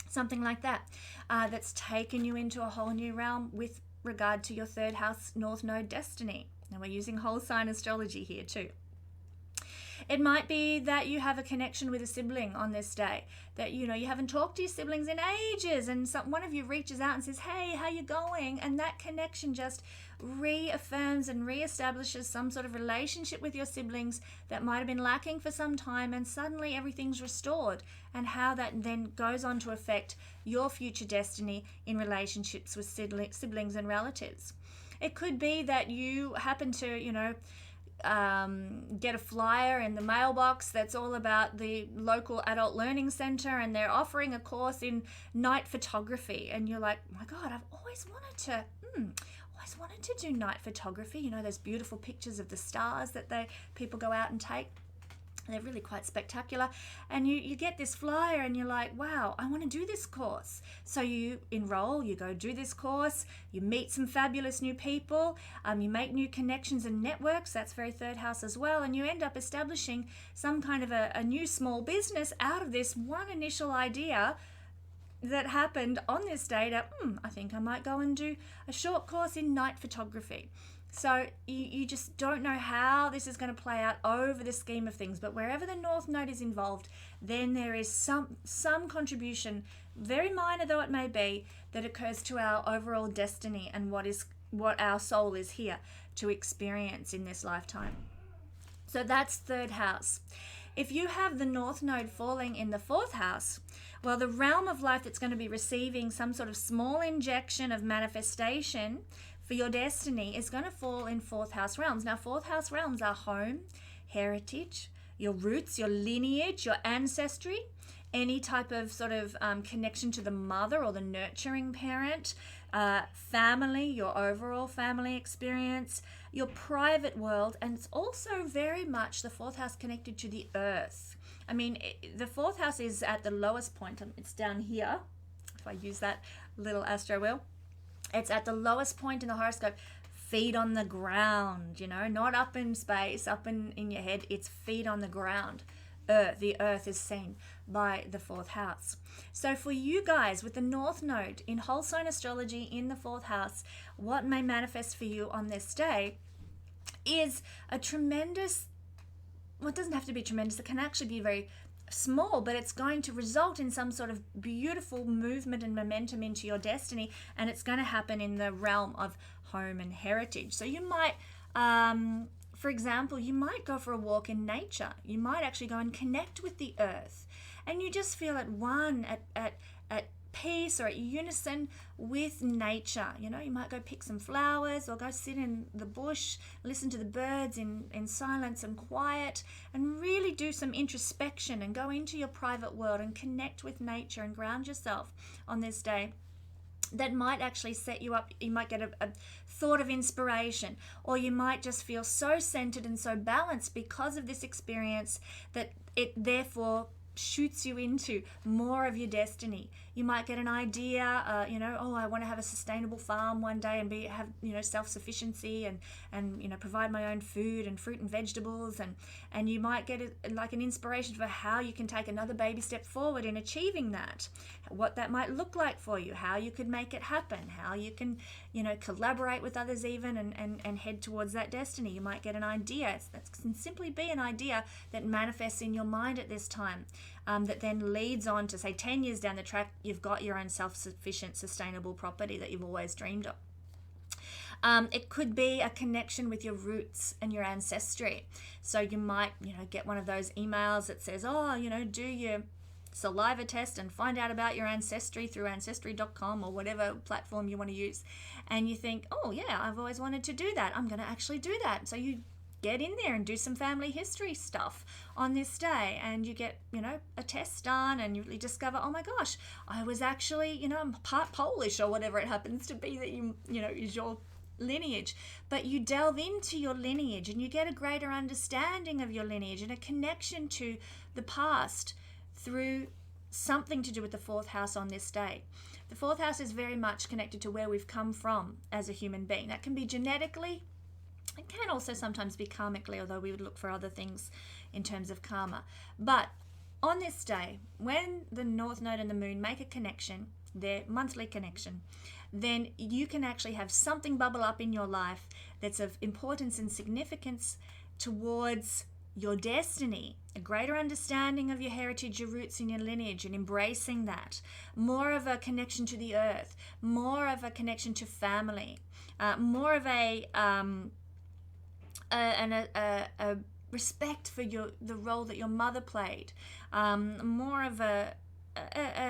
Something like that. That's taken you into a whole new realm with regard to your third house North Node destiny. And we're using whole sign astrology here too. It might be that you have a connection with a sibling on this day, that you haven't talked to your siblings in ages, and one of you reaches out and says, hey, how you going? And that connection just reaffirms and reestablishes some sort of relationship with your siblings that might have been lacking for some time, and suddenly everything's restored, and how that then goes on to affect your future destiny in relationships with siblings and relatives. It could be that you happen to, get a flyer in the mailbox that's all about the local adult learning center, and they're offering a course in night photography, and you're like, oh my God, I've always wanted to do night photography. Those beautiful pictures of the stars that people go out and take. They're really quite spectacular. And you get this flyer and you're like, wow, I want to do this course. So you enroll, you go do this course, you meet some fabulous new people, you make new connections and networks. That's very third house as well. And you end up establishing some kind of a new small business out of this one initial idea that happened on this day that, I think I might go and do a short course in night photography. So you just don't know how this is going to play out over the scheme of things. But wherever the North Node is involved, then there is some contribution, very minor though it may be, that occurs to our overall destiny and what our soul is here to experience in this lifetime. So that's third house. If you have the North Node falling in the fourth house, well, the realm of life that's going to be receiving some sort of small injection of manifestation for your destiny is going to fall in fourth house realms. Now, fourth house realms are home, heritage, your roots, your lineage, your ancestry, any type of sort of connection to the mother or the nurturing parent, family, your overall family experience, your private world, and it's also very much the fourth house connected to the earth. I mean, the fourth house is at the lowest point. It's down here, if I use that little astro wheel. It's at the lowest point in the horoscope. Feet on the ground, not up in space, up in your head. It's feet on the ground. The earth is seen by the fourth house. So for you guys with the North Node in whole sign astrology in the fourth house, what may manifest for you on this day is a tremendous, well, it doesn't have to be tremendous, it can actually be very small, but it's going to result in some sort of beautiful movement and momentum into your destiny, and it's going to happen in the realm of home and heritage. So you might for example, you might go for a walk in nature. You might actually go and connect with the earth, and you just feel at one, at peace or at unison with nature. You might go pick some flowers or go sit in the bush, listen to the birds in silence and quiet, and really do some introspection and go into your private world and connect with nature and ground yourself on this day. That might actually set you up. You might get a thought of inspiration, or you might just feel so centered and so balanced because of this experience that it therefore shoots you into more of your destiny. You might get an idea, I want to have a sustainable farm one day and have self-sufficiency and provide my own food and fruit and vegetables, and you might get an inspiration for how you can take another baby step forward in achieving that, what that might look like for you, how you could make it happen, how you can collaborate with others even and head towards that destiny. You might get an idea. That can simply be an idea that manifests in your mind at this time, that then leads on to, say, 10 years down the track, you've got your own self-sufficient, sustainable property that you've always dreamed of. It could be a connection with your roots and your ancestry. So you might, get one of those emails that says, do your saliva test and find out about your ancestry through ancestry.com or whatever platform you want to use. And you think, oh yeah, I've always wanted to do that. I'm going to actually do that. So you get in there and do some family history stuff on this day, and you get a test done, and you really discover, oh my gosh, I was actually I'm part Polish or whatever it happens to be that is your lineage. But you delve into your lineage and you get a greater understanding of your lineage and a connection to the past through something to do with the fourth house on this day. The fourth house is very much connected to where we've come from as a human being. That can be genetically. It can also sometimes be karmically, although we would look for other things in terms of karma. But on this day, when the North Node and the Moon make a connection, their monthly connection, then you can actually have something bubble up in your life that's of importance and significance towards your destiny, a greater understanding of your heritage, your roots, and your lineage, and embracing that. More of a connection to the earth, more of a connection to family, more of a respect for the role that your mother played, more of a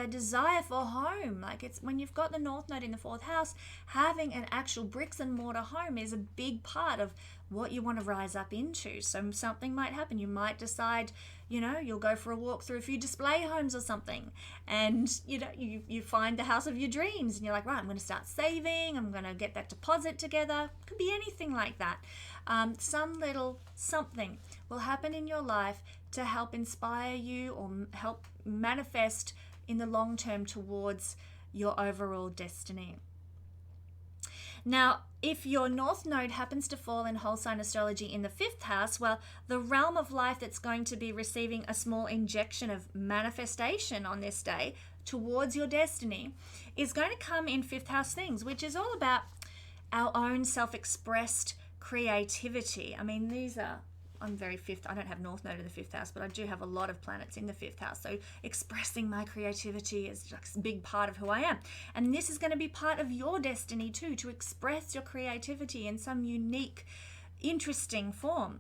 desire for home. Like, it's when you've got the North Node in the fourth house, having an actual bricks and mortar home is a big part of what you want to rise up into. So something might happen. You might decide, you'll go for a walk through a few display homes or something, and you find the house of your dreams, and you're like, right, I'm going to start saving, I'm going to get that deposit together. Could be anything like that. Some little something will happen in your life to help inspire you or help manifest in the long term towards your overall destiny. Now, if your North Node happens to fall in whole sign astrology in the fifth house, well, the realm of life that's going to be receiving a small injection of manifestation on this day towards your destiny is going to come in fifth house things, which is all about our own self-expressed creativity. I mean, I'm very fifth. I don't have North Node in the fifth house, but I do have a lot of planets in the fifth house. So expressing my creativity is just a big part of who I am. And this is going to be part of your destiny too, to express your creativity in some unique, interesting form.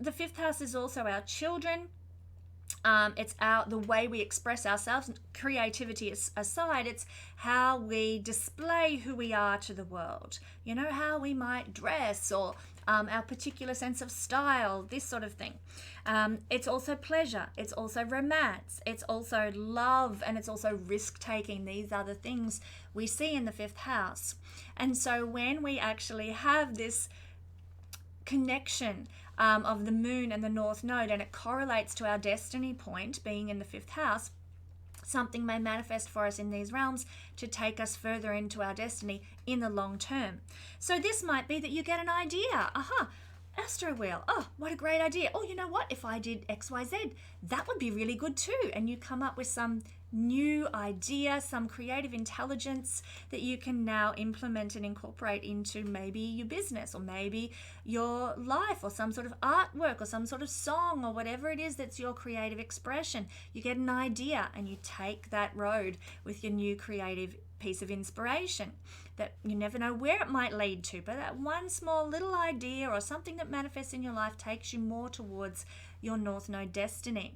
The fifth house is also our children. It's the way we express ourselves. Creativity aside, it's how we display who we are to the world. You know, how we might dress, or our particular sense of style, this sort of thing. It's also pleasure. It's also romance. It's also love, and it's also risk-taking. These are the things we see in the fifth house. And so when we actually have this connection of the moon and the north node, and it correlates to our destiny point being in the fifth house, something may manifest for us in these realms to take us further into our destiny in the long term. So this might be that you get an idea. Astro wheel. Oh, what a great idea. Oh, you know what? If I did XYZ, that would be really good too. And you come up with some new idea, some creative intelligence that you can now implement and incorporate into maybe your business, or maybe your life, or some sort of artwork, or some sort of song, or whatever it is that's your creative expression. You get an idea and you take that road with your new creative piece of inspiration that you never know where it might lead to, but that one small little idea or something that manifests in your life takes you more towards your north node destiny.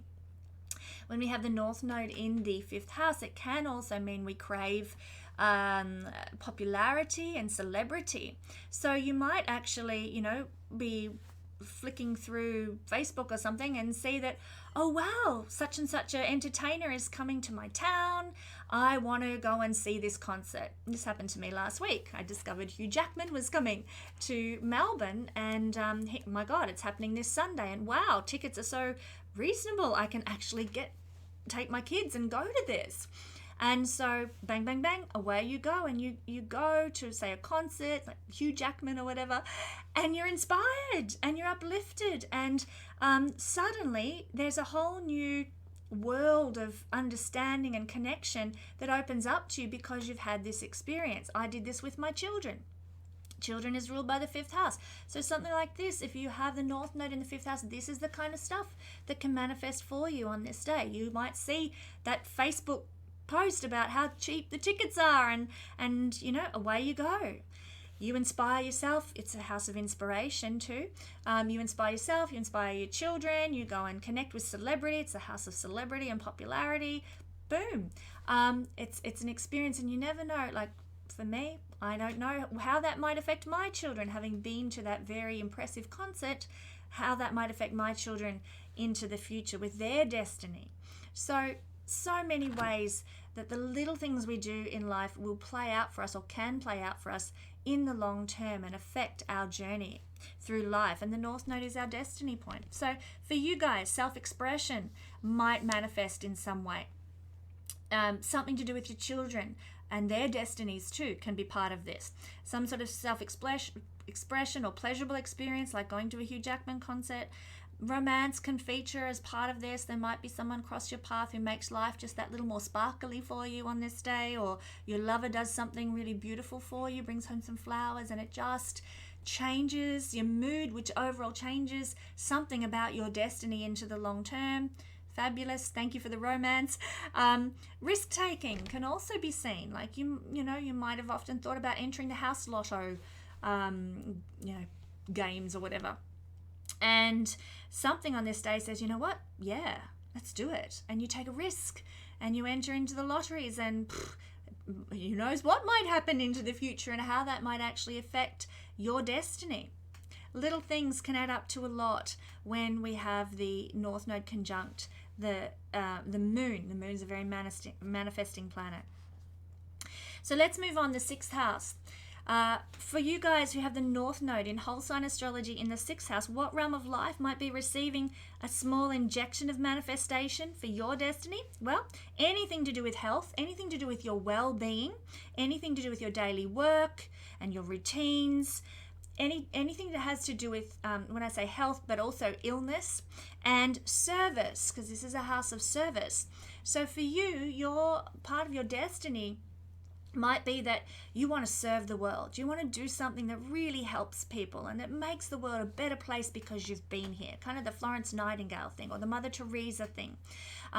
When we have the north node in the fifth house, it can also mean we crave popularity and celebrity. So you might actually, be flicking through Facebook or something and see that, oh wow, such and such an entertainer is coming to my town. I want to go and see this concert. This happened to me last week. I discovered Hugh Jackman was coming to Melbourne, and my God, it's happening this Sunday. And wow, tickets are so reasonable. I can actually take my kids and go to this. And so bang, bang, bang, away you go. And you go to, say, a concert, like Hugh Jackman or whatever, and you're inspired and you're uplifted. And suddenly there's a whole new world of understanding and connection that opens up to you because you've had this experience. I did this with my children. Children is ruled by the fifth house. So something like this, if you have the north node in the fifth house, this is the kind of stuff that can manifest for you on this day. You might see that Facebook post about how cheap the tickets are, and away you go. You inspire yourself. It's a house of inspiration too. You inspire yourself, you inspire your children, you go and connect with celebrity. It's a house of celebrity and popularity. Boom. It's an experience, and you never know. Like for me, I don't know how that might affect my children, having been to that very impressive concert, how that might affect my children into the future with their destiny. So many ways that the little things we do in life will play out for us, or can play out for us in the long term, and affect our journey through life. And the north node is our destiny point. So for you guys, self-expression might manifest in some way. Something to do with your children and their destinies too can be part of this. Some sort of self-expression or pleasurable experience, like going to a Hugh Jackman concert. Romance can feature as part of this. There might be someone cross your path who makes life just that little more sparkly for you on this day, or your lover does something really beautiful for you, brings home some flowers, and it just changes your mood, which overall changes something about your destiny into the long term. Fabulous. Thank you for the romance. Risk-taking can also be seen. Like you might have often thought about entering the house lotto, games or whatever. And something on this day says, you know what? Yeah, let's do it. And you take a risk and you enter into the lotteries, and who knows what might happen into the future and how that might actually affect your destiny. Little things can add up to a lot when we have the north node conjunct the moon. The moon's a very manifesting planet. So let's move on. The sixth house. For you guys who have the north node in whole sign astrology in the sixth house, what realm of life might be receiving a small injection of manifestation for your destiny? Well, anything to do with health, anything to do with your well-being, anything to do with your daily work and your routines, anything that has to do with, when I say health, but also illness and service, because this is a house of service. So for you, your part of your destiny might be that you want to serve the world. You want to do something that really helps people and that makes the world a better place because you've been here. Kind of the Florence Nightingale thing, or the Mother Teresa thing.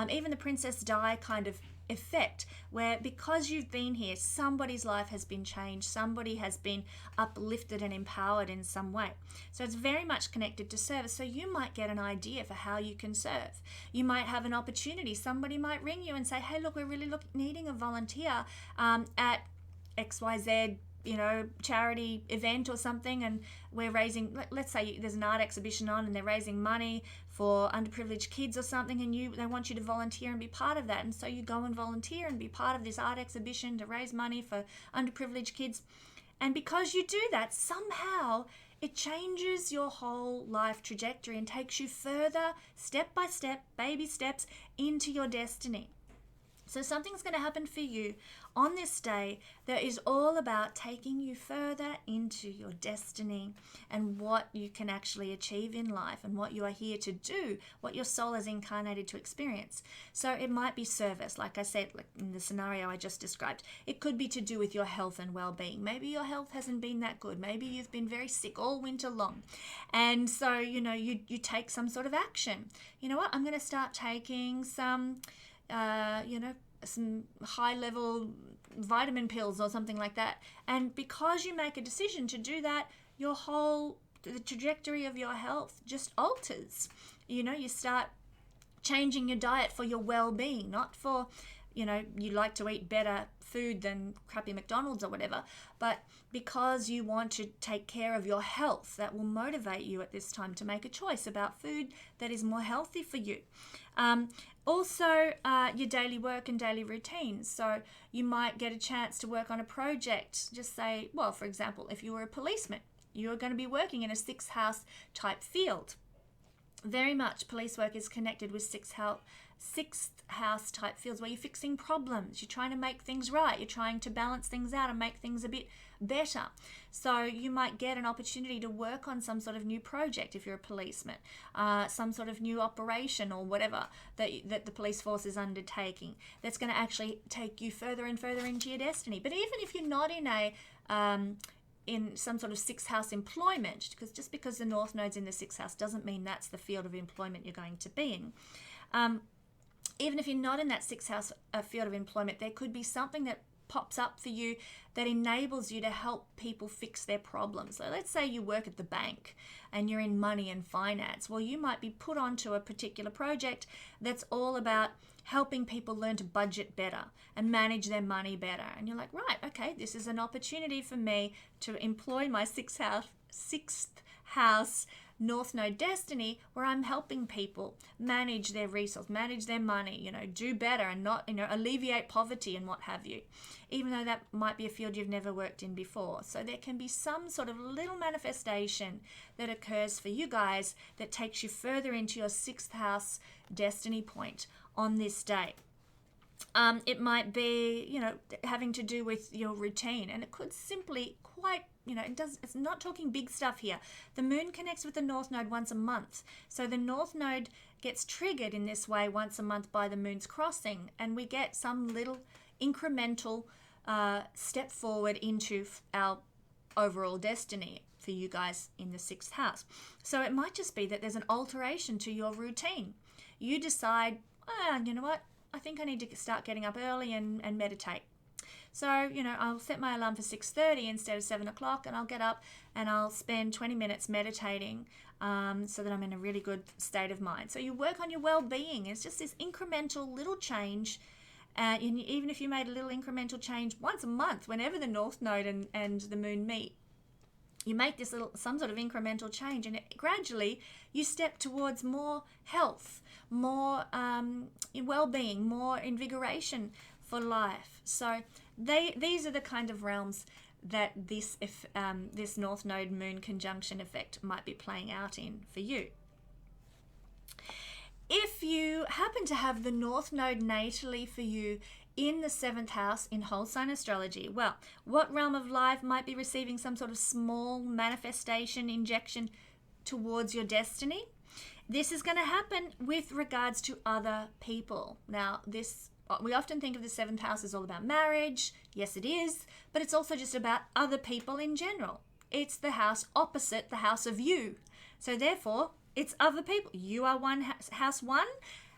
Even the Princess Di kind of effect where because you've been here, somebody's life has been changed, somebody has been uplifted and empowered in some way. So it's very much connected to service. So you might get an idea for how you can serve. You might have an opportunity. Somebody might ring you and say, hey, look, we're really needing a volunteer at XYZ charity event or something, and we're raising, let's say there's an art exhibition on and they're raising money for underprivileged kids or something, and they want you to volunteer and be part of that. And so you go and volunteer and be part of this art exhibition to raise money for underprivileged kids. And because you do that, somehow it changes your whole life trajectory and takes you further, step by step, baby steps, into your destiny. So something's going to happen for you on this day that is all about taking you further into your destiny and what you can actually achieve in life and what you are here to do, what your soul is incarnated to experience. So it might be service, like I said, like in the scenario I just described. It could be to do with your health and well-being. Maybe your health hasn't been that good. Maybe you've been very sick all winter long. And so, you take some sort of action. You know what? I'm going to start taking some some high-level vitamin pills or something like that. And because you make a decision to do that, the trajectory of your health just alters. You start changing your diet for your well-being, not for, you like to eat better food than crappy McDonald's or whatever, but because you want to take care of your health, that will motivate you at this time to make a choice about food that is more healthy for you. Also, your daily work and daily routines. So you might get a chance to work on a project. Just say, well, for example, if you were a policeman, you're going to be working in a 6th house type field. Very much police work is connected with 6th house type fields where you're fixing problems, you're trying to make things right, you're trying to balance things out and make things a bit better. So you might get an opportunity to work on some sort of new project if you're a policeman, some sort of new operation or whatever that the police force is undertaking that's going to actually take you further and further into your destiny. But even if you're not in some sort of 6th house employment, because just because the North Node's in the 6th house doesn't mean that's the field of employment you're going to be in. Even if you're not in that 6th house field of employment, there could be something that pops up for you that enables you to help people fix their problems. So let's say you work at the bank and you're in money and finance. Well, you might be put onto a particular project that's all about helping people learn to budget better and manage their money better. And you're like, right, okay, this is an opportunity for me to employ my 6th house North Node destiny, where I'm helping people manage their resources, manage their money, do better and not, alleviate poverty and what have you, even though that might be a field you've never worked in before. So there can be some sort of little manifestation that occurs for you guys that takes you further into your 6th house destiny point on this day. It might be, having to do with your routine, and it could simply it's not talking big stuff here. The moon connects with the North Node once a month. So the North Node gets triggered in this way once a month by the moon's crossing, and we get some little incremental step forward into our overall destiny for you guys in the 6th house. So it might just be that there's an alteration to your routine. You decide, you know what? I think I need to start getting up early and meditate. So, I'll set my alarm for 6:30 instead of 7 o'clock, and I'll get up and I'll spend 20 minutes meditating so that I'm in a really good state of mind. So you work on your well-being. It's just this incremental little change. Even if you made a little incremental change once a month, whenever the North Node and the moon meet, you make some sort of incremental change, and gradually you step towards more health, more well-being, more invigoration for life. So these are the kind of realms that this North Node Moon conjunction effect might be playing out in for you. If you happen to have the North Node natally for you in the 7th house in whole sign astrology, well, what realm of life might be receiving some sort of small manifestation injection towards your destiny? This is going to happen with regards to other people. Now, we often think of the 7th house as all about marriage. Yes, it is, but it's also just about other people in general. It's the house opposite the house of you. So therefore, it's other people. You are house 1,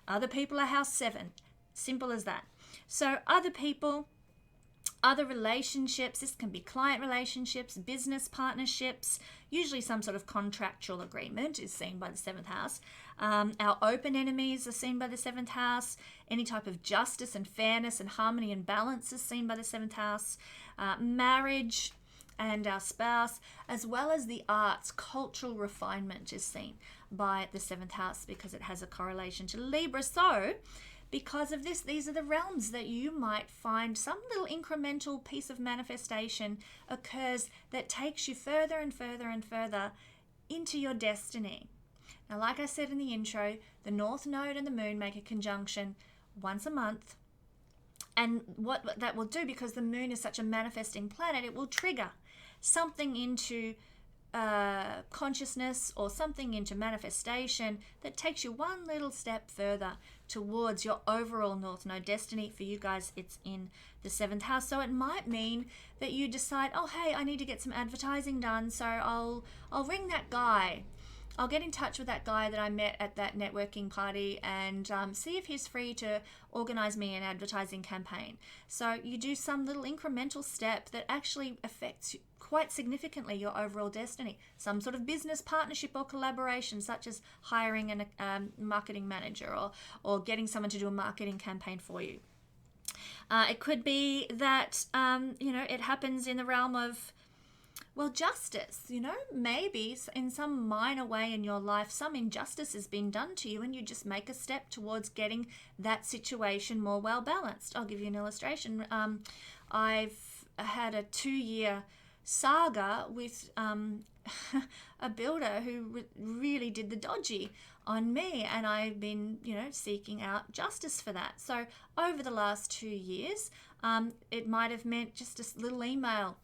other people are house 7. Simple as that. So other people, other relationships, this can be client relationships, business partnerships, usually some sort of contractual agreement is seen by the 7th house. Our open enemies are seen by the 7th house. Any type of justice and fairness and harmony and balance is seen by the 7th house. Marriage and our spouse, as well as the arts, cultural refinement is seen by the 7th house because it has a correlation to Libra. So because of this, these are the realms that you might find some little incremental piece of manifestation occurs that takes you further and further and further into your destiny. Now, like I said in the intro, the North Node and the Moon make a conjunction once a month. And what that will do, because the Moon is such a manifesting planet, it will trigger something into consciousness or something into manifestation that takes you one little step further towards your overall North Node destiny. For you guys, it's in the 7th house. So it might mean that you decide, oh, hey, I need to get some advertising done. So I'll ring that guy. I'll get in touch with that guy that I met at that networking party and see if he's free to organize me an advertising campaign. So you do some little incremental step that actually affects quite significantly your overall destiny. Some sort of business partnership or collaboration, such as hiring a marketing manager or getting someone to do a marketing campaign for you. It could be that, it happens in the realm of, well, justice, maybe in some minor way in your life, some injustice has been done to you and you just make a step towards getting that situation more well balanced. I'll give you an illustration. I've had a 2-year saga with a builder who really did the dodgy on me, and I've been, seeking out justice for that. So over the last 2 years, it might have meant just a little email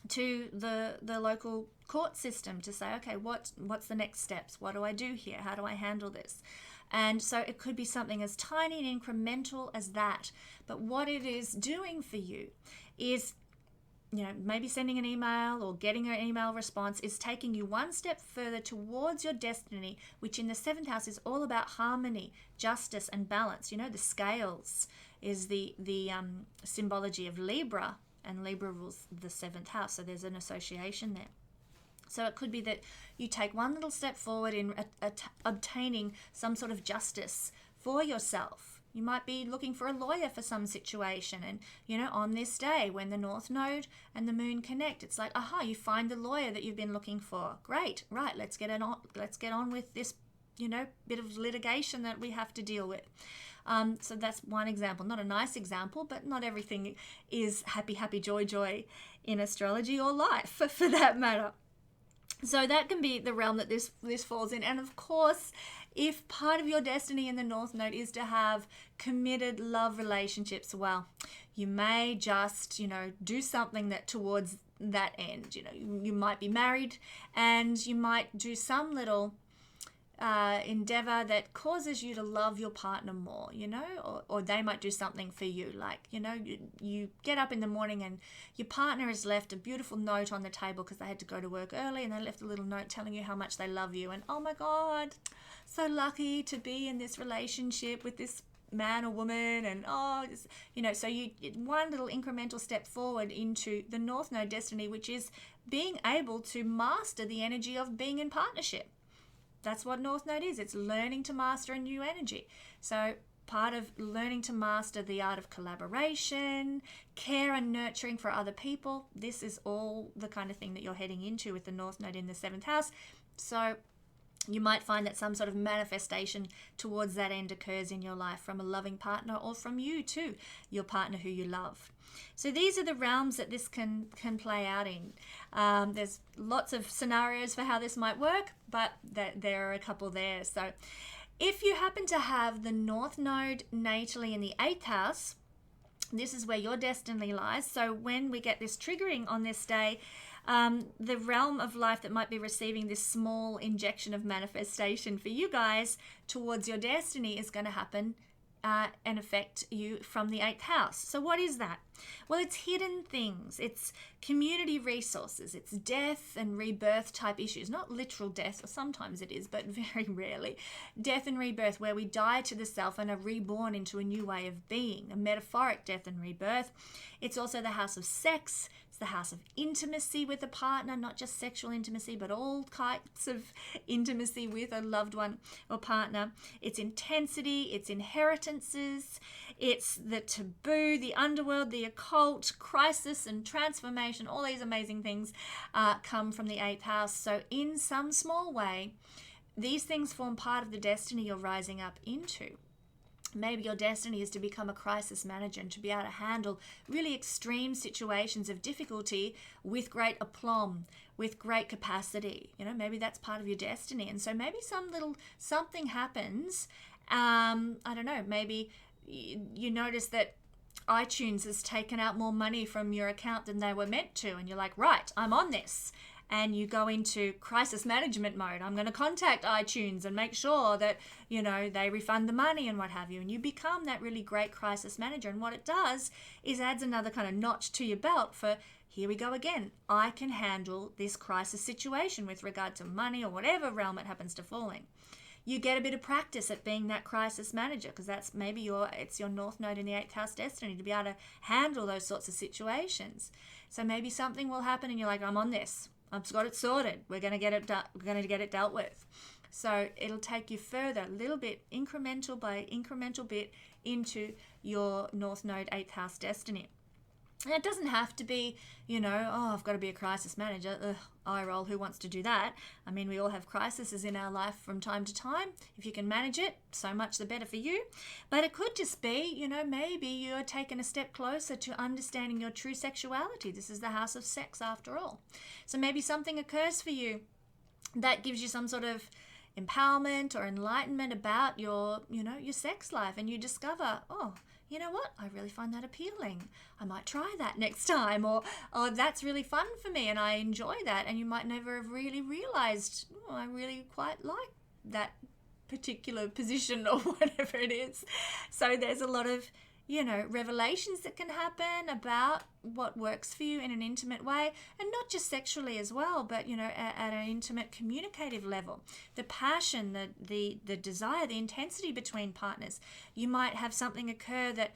to the local court system to say, okay, what's the next steps? What do I do here? How do I handle this? And so it could be something as tiny and incremental as that. But what it is doing for you is, maybe sending an email or getting an email response is taking you one step further towards your destiny, which in the 7th house is all about harmony, justice, and balance. The scales is the symbology of Libra, and Libra rules the 7th house, so there's an association there. So it could be that you take one little step forward in obtaining some sort of justice for yourself. You might be looking for a lawyer for some situation, and on this day when the North Node and the Moon connect, it's like, aha, you find the lawyer that you've been looking for. Great, right? Let's get on with this, bit of litigation that we have to deal with. So that's one example, not a nice example, but not everything is happy, happy, joy, joy in astrology or life for that matter. So that can be the realm that this falls in. And of course, if part of your destiny in the North Node is to have committed love relationships, well, you may just, do something that towards that end. You might be married and you might do some little endeavor that causes you to love your partner more, or they might do something for you. Like, you get up in the morning and your partner has left a beautiful note on the table because they had to go to work early, and they left a little note telling you how much they love you. And oh my God, so lucky to be in this relationship with this man or woman. And so you one little incremental step forward into the North Node destiny, which is being able to master the energy of being in partnership. That's what North Node is. It's learning to master a new energy. So part of learning to master the art of collaboration, care and nurturing for other people, this is all the kind of thing that you're heading into with the North Node in the 7th house. So you might find that some sort of manifestation towards that end occurs in your life from a loving partner or from you to your partner who you love. So these are the realms that this can play out in. There's lots of scenarios for how this might work, but there are a couple there. So if you happen to have the North Node natally in the 8th house, this is where your destiny lies. So when we get this triggering on this day, the realm of life that might be receiving this small injection of manifestation for you guys towards your destiny is going to happen and affect you from the 8th house. So what is that? Well, it's hidden things. It's community resources. It's death and rebirth type issues. Not literal death, or sometimes it is, but very rarely. Death and rebirth, where we die to the self and are reborn into a new way of being. A metaphoric death and rebirth. It's also the house of sex. It's the house of intimacy with a partner, not just sexual intimacy, but all types of intimacy with a loved one or partner. It's intensity, it's inheritances, it's the taboo, the underworld, the occult, crisis and transformation. All these amazing things come from the 8th house. So in some small way, these things form part of the destiny you're rising up into. Maybe your destiny is to become a crisis manager and to be able to handle really extreme situations of difficulty with great aplomb, with great capacity. Maybe that's part of your destiny. And so maybe something happens. I don't know, maybe you notice that iTunes has taken out more money from your account than they were meant to. And you're like, right, I'm on this. And you go into crisis management mode. I'm going to contact iTunes and make sure that, they refund the money and what have you. And you become that really great crisis manager. And what it does is adds another kind of notch to your belt for, here we go again. I can handle this crisis situation with regard to money or whatever realm it happens to fall in. You get a bit of practice at being that crisis manager, because that's maybe it's your North Node in the 8th house destiny to be able to handle those sorts of situations. So maybe something will happen and you're like, I'm on this. I've got it sorted. We're going to get it done. We're going to get it dealt with. So it'll take you further, a little bit, incremental by incremental bit, into your North Node 8th house destiny. And it doesn't have to be, I've got to be a crisis manager. Ugh, eye roll, who wants to do that? I mean, we all have crises in our life from time to time. If you can manage it, so much the better for you. But it could just be, maybe you're taking a step closer to understanding your true sexuality. This is the house of sex after all. So maybe something occurs for you that gives you some sort of empowerment or enlightenment about your sex life, and you discover, oh, you know what? I really find that appealing. I might try that next time. Or that's really fun for me and I enjoy that. And you might never have really realized, I really quite like that particular position or whatever it is. So there's a lot of, revelations that can happen about what works for you in an intimate way, and not just sexually as well, but, at an intimate communicative level. The passion, the desire, the intensity between partners. You might have something occur that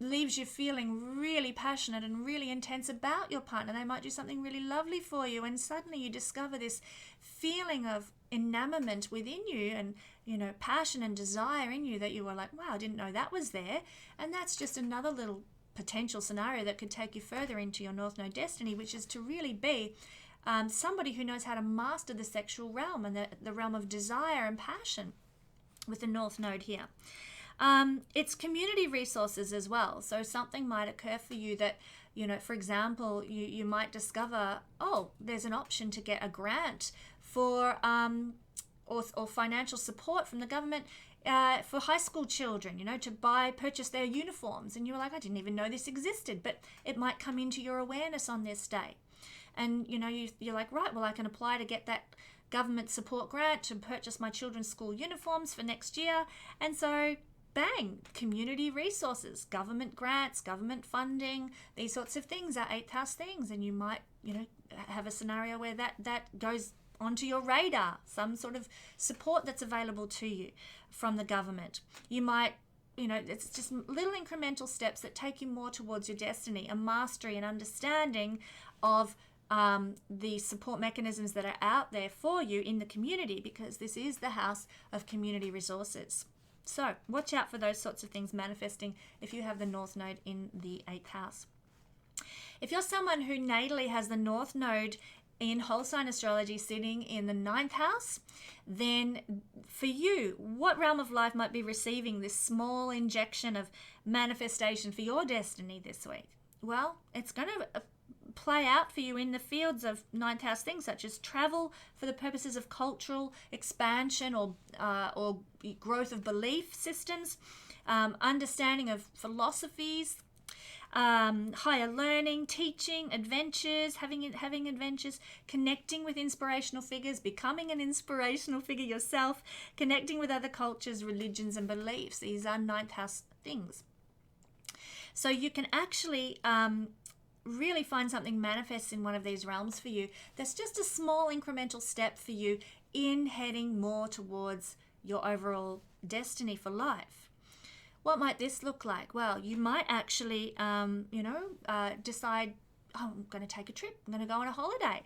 leaves you feeling really passionate and really intense about your partner. They might do something really lovely for you, and suddenly you discover this feeling of enamorment within you and, passion and desire in you that you were like, wow, I didn't know that was there. And that's just another little potential scenario that could take you further into your North Node destiny, which is to really be somebody who knows how to master the sexual realm and the realm of desire and passion with the North Node here. It's community resources as well. So something might occur for you that, for example, you might discover, there's an option to get a grant for or financial support from the government for high school children, to purchase their uniforms. And you were like, I didn't even know this existed, but it might come into your awareness on this day. And, you're like, right, well, I can apply to get that government support grant to purchase my children's school uniforms for next year. And so bang, community resources, government grants, government funding, these sorts of things are 8th house things. And you might, have a scenario where that goes onto your radar, some sort of support that's available to you from the government. You might, it's just little incremental steps that take you more towards your destiny, a mastery and understanding of the support mechanisms that are out there for you in the community, because this is the house of community resources. So watch out for those sorts of things manifesting if you have the North Node in the 8th house. If you're someone who natally has the North Node in whole sign astrology sitting in the 9th house, then for you, what realm of life might be receiving this small injection of manifestation for your destiny this week? Well, it's going to play out for you in the fields of 9th house things, such as travel for the purposes of cultural expansion or growth of belief systems, understanding of philosophies, higher learning, teaching, adventures, having adventures, connecting with inspirational figures, becoming an inspirational figure yourself, connecting with other cultures, religions, and beliefs. These are ninth house things. So you can actually really find something manifests in one of these realms for you. That's just a small incremental step for you in heading more towards your overall destiny for life. What might this look like? Well, you might actually, decide, oh, I'm going to take a trip. I'm going to go on a holiday.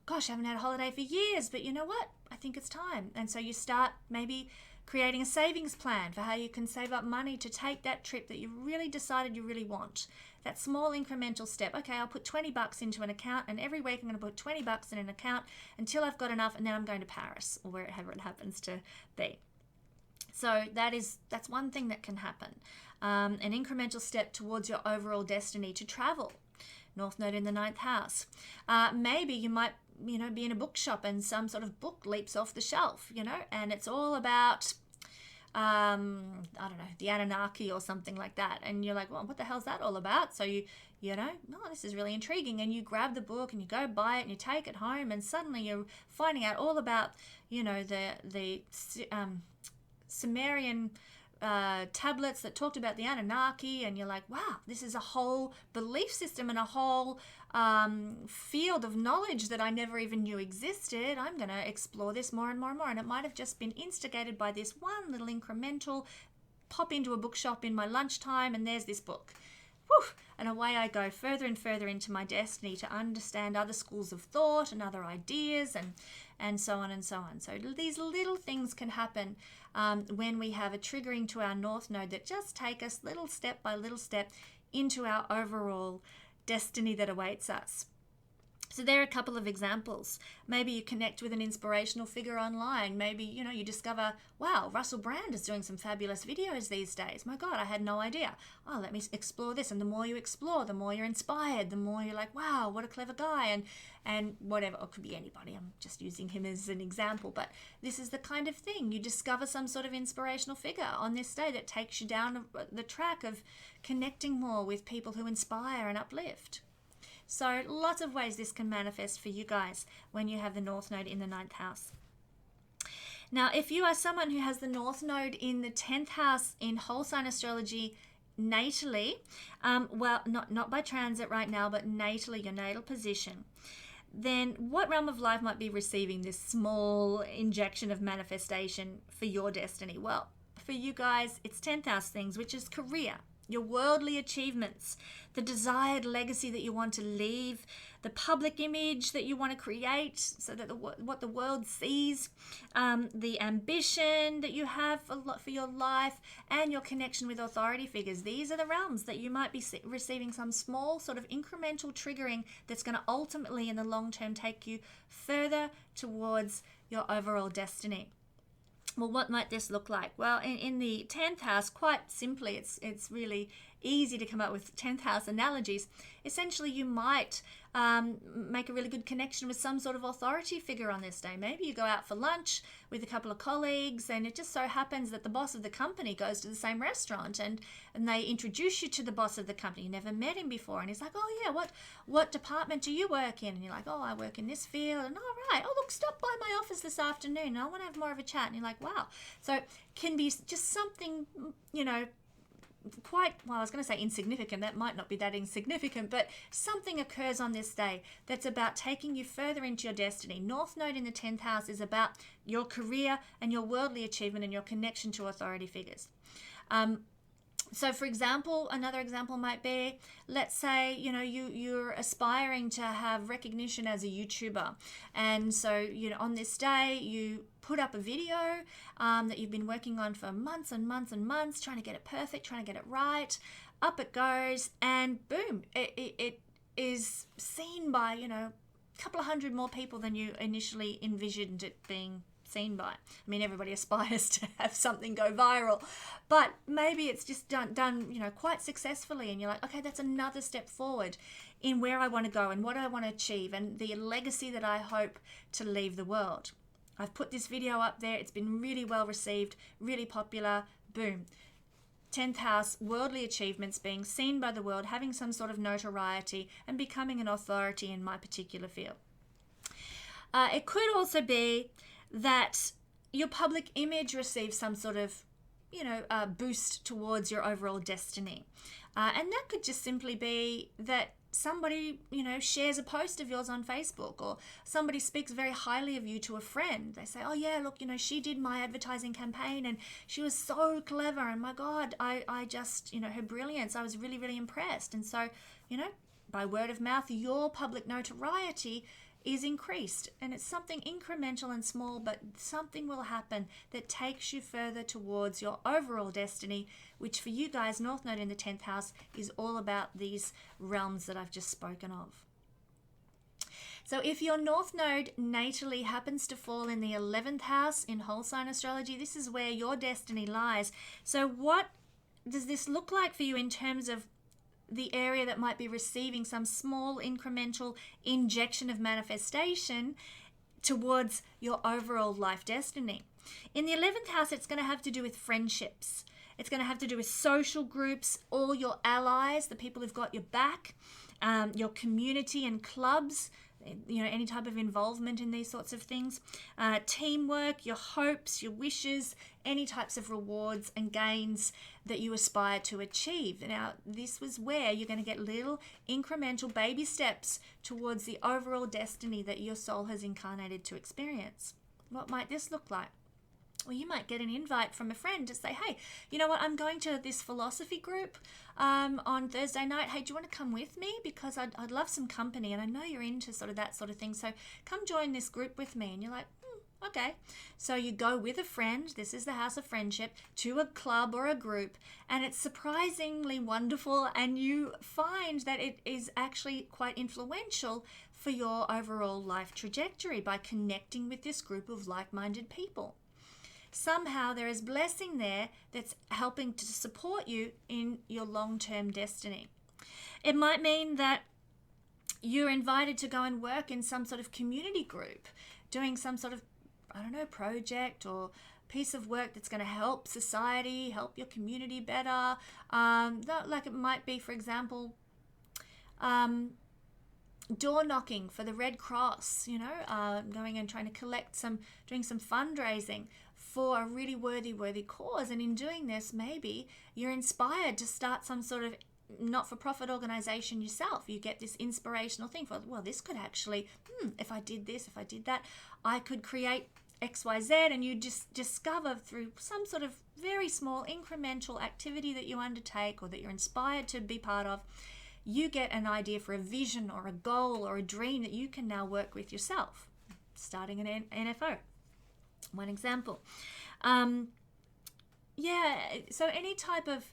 Gosh, I haven't had a holiday for years, but you know what? I think it's time. And so you start maybe creating a savings plan for how you can save up money to take that trip that you really decided you really want. That small incremental step. Okay, I'll put $20 into an account, and every week I'm going to put $20 in an account until I've got enough, and then I'm going to Paris or wherever it happens to be. So that's one thing that can happen. An incremental step towards your overall destiny to travel. North Node in the ninth house. Maybe you might be in a bookshop and some sort of book leaps off the shelf, and it's all about I don't know, the Anunnaki or something like that, and you're like, well, what the hell's that all about? So this is really intriguing, and you grab the book and you go buy it and you take it home, and suddenly you're finding out all about the Sumerian tablets that talked about the Anunnaki, and you're like, wow, this is a whole belief system and a whole field of knowledge that I never even knew existed. I'm going to explore this more and more and more. And it might have just been instigated by this one little incremental pop into a bookshop in my lunchtime, and there's this book. Whew, and away I go further and further into my destiny to understand other schools of thought and other ideas and so on and so on. So these little things can happen when we have a triggering to our North Node that just take us little step by little step into our overall destiny that awaits us. So there are a couple of examples. Maybe you connect with an inspirational figure online. Maybe, you discover, wow, Russell Brand is doing some fabulous videos these days. My God, I had no idea. Oh, let me explore this. And the more you explore, the more you're inspired, the more you're like, wow, what a clever guy. And whatever, or it could be anybody. I'm just using him as an example. But this is the kind of thing. You discover some sort of inspirational figure on this day that takes you down the track of connecting more with people who inspire and uplift. So lots of ways this can manifest for you guys when you have the North Node in the ninth house. Now, if you are someone who has the North Node in the 10th house in whole sign astrology natally, not by transit right now, but natally, your natal position, then what realm of life might be receiving this small injection of manifestation for your destiny? Well, for you guys, it's 10th house things, which is career, your worldly achievements, the desired legacy that you want to leave, the public image that you want to create so that what the world sees, the ambition that you have for your life, and your connection with authority figures. These are the realms that you might be receiving some small sort of incremental triggering that's going to ultimately in the long term take you further towards your overall destiny. Well, what might this look like? Well, in the 10th house, quite simply, it's really easy to come up with 10th house analogies. Essentially, you might make a really good connection with some sort of authority figure on this day. Maybe you go out for lunch with a couple of colleagues, and it just so happens that the boss of the company goes to the same restaurant, and they introduce you to the boss of the company. You never met him before, and he's like, oh yeah, what department do you work in? And you're like, oh, I work in this field. And all right, oh look, stop by my office this afternoon. I want to have more of a chat. And you're like, wow. So it can be just something, I was going to say insignificant. That might not be that insignificant, but something occurs on this day that's about taking you further into your destiny. North Node in the 10th house is about your career and your worldly achievement and your connection to authority figures. So for example, another example might be, let's say, you're aspiring to have recognition as a YouTuber. And so, on this day, you put up a video that you've been working on for months and months and months, trying to get it perfect, trying to get it right. Up it goes, and boom, it is seen by, a couple of hundred more people than you initially envisioned it being seen by. I mean, everybody aspires to have something go viral, but maybe it's just done quite successfully, and you're like, okay, that's another step forward in where I want to go and what I want to achieve and the legacy that I hope to leave the world. I've put this video up there. It's been really well received, really popular. Boom. 10th house, worldly achievements, being seen by the world, having some sort of notoriety, and becoming an authority in my particular field. It could also be that your public image receives some sort of, boost towards your overall destiny. And that could just simply be that somebody, shares a post of yours on Facebook, or somebody speaks very highly of you to a friend. They say, oh yeah, look, she did my advertising campaign and she was so clever, and my God, I just, her brilliance, I was really, really impressed. And so, by word of mouth, your public notoriety is increased, and it's something incremental and small, but something will happen that takes you further towards your overall destiny, which for you guys, North Node in the 10th house, is all about these realms that I've just spoken of. So if your North Node natally happens to fall in the 11th house in whole sign astrology, this is where your destiny lies. So what does this look like for you in terms of the area that might be receiving some small incremental injection of manifestation towards your overall life destiny? In the 11th house, it's going to have to do with friendships. It's going to have to do with social groups, all your allies, the people who've got your back, your community and clubs, any type of involvement in these sorts of things, teamwork, your hopes, your wishes, any types of rewards and gains that you aspire to achieve. Now, this was where you're going to get little incremental baby steps towards the overall destiny that your soul has incarnated to experience. What might this look like? Well, you might get an invite from a friend to say, hey, you know what, I'm going to this philosophy group on Thursday night. Hey, do you want to come with me? Because I'd love some company, and I know you're into sort of that sort of thing. So come join this group with me. And you're like, okay. So you go with a friend, this is the house of friendship, to a club or a group, and it's surprisingly wonderful, and you find that it is actually quite influential for your overall life trajectory by connecting with this group of like-minded people. Somehow there is blessing there that's helping to support you in your long-term destiny. It might mean that you're invited to go and work in some sort of community group, doing some sort of, project or piece of work that's going to help society, help your community better. Like it might be, for example, door knocking for the Red Cross, going and trying to doing some fundraising for a really worthy cause. And in doing this, maybe you're inspired to start some sort of not-for-profit organization yourself. You get this inspirational thing for, well, this could actually, if I did this, if I did that, I could create XYZ, and you just discover through some sort of very small incremental activity that you undertake or that you're inspired to be part of, you get an idea for a vision or a goal or a dream that you can now work with yourself, starting an NFO. One example. So any type of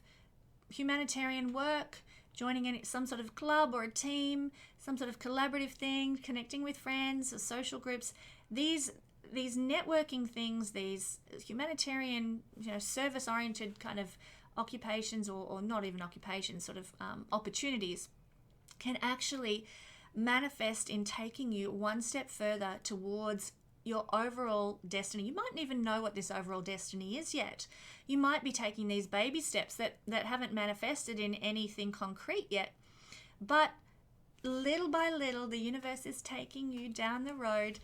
humanitarian work, joining some sort of club or a team, some sort of collaborative thing, connecting with friends or social groups, these networking things, these humanitarian, service-oriented kind of occupations or not even occupations, sort of opportunities, can actually manifest in taking you one step further towards your overall destiny. You mightn't even know what this overall destiny is yet. You might be taking these baby steps that haven't manifested in anything concrete yet. But little by little, the universe is taking you down the road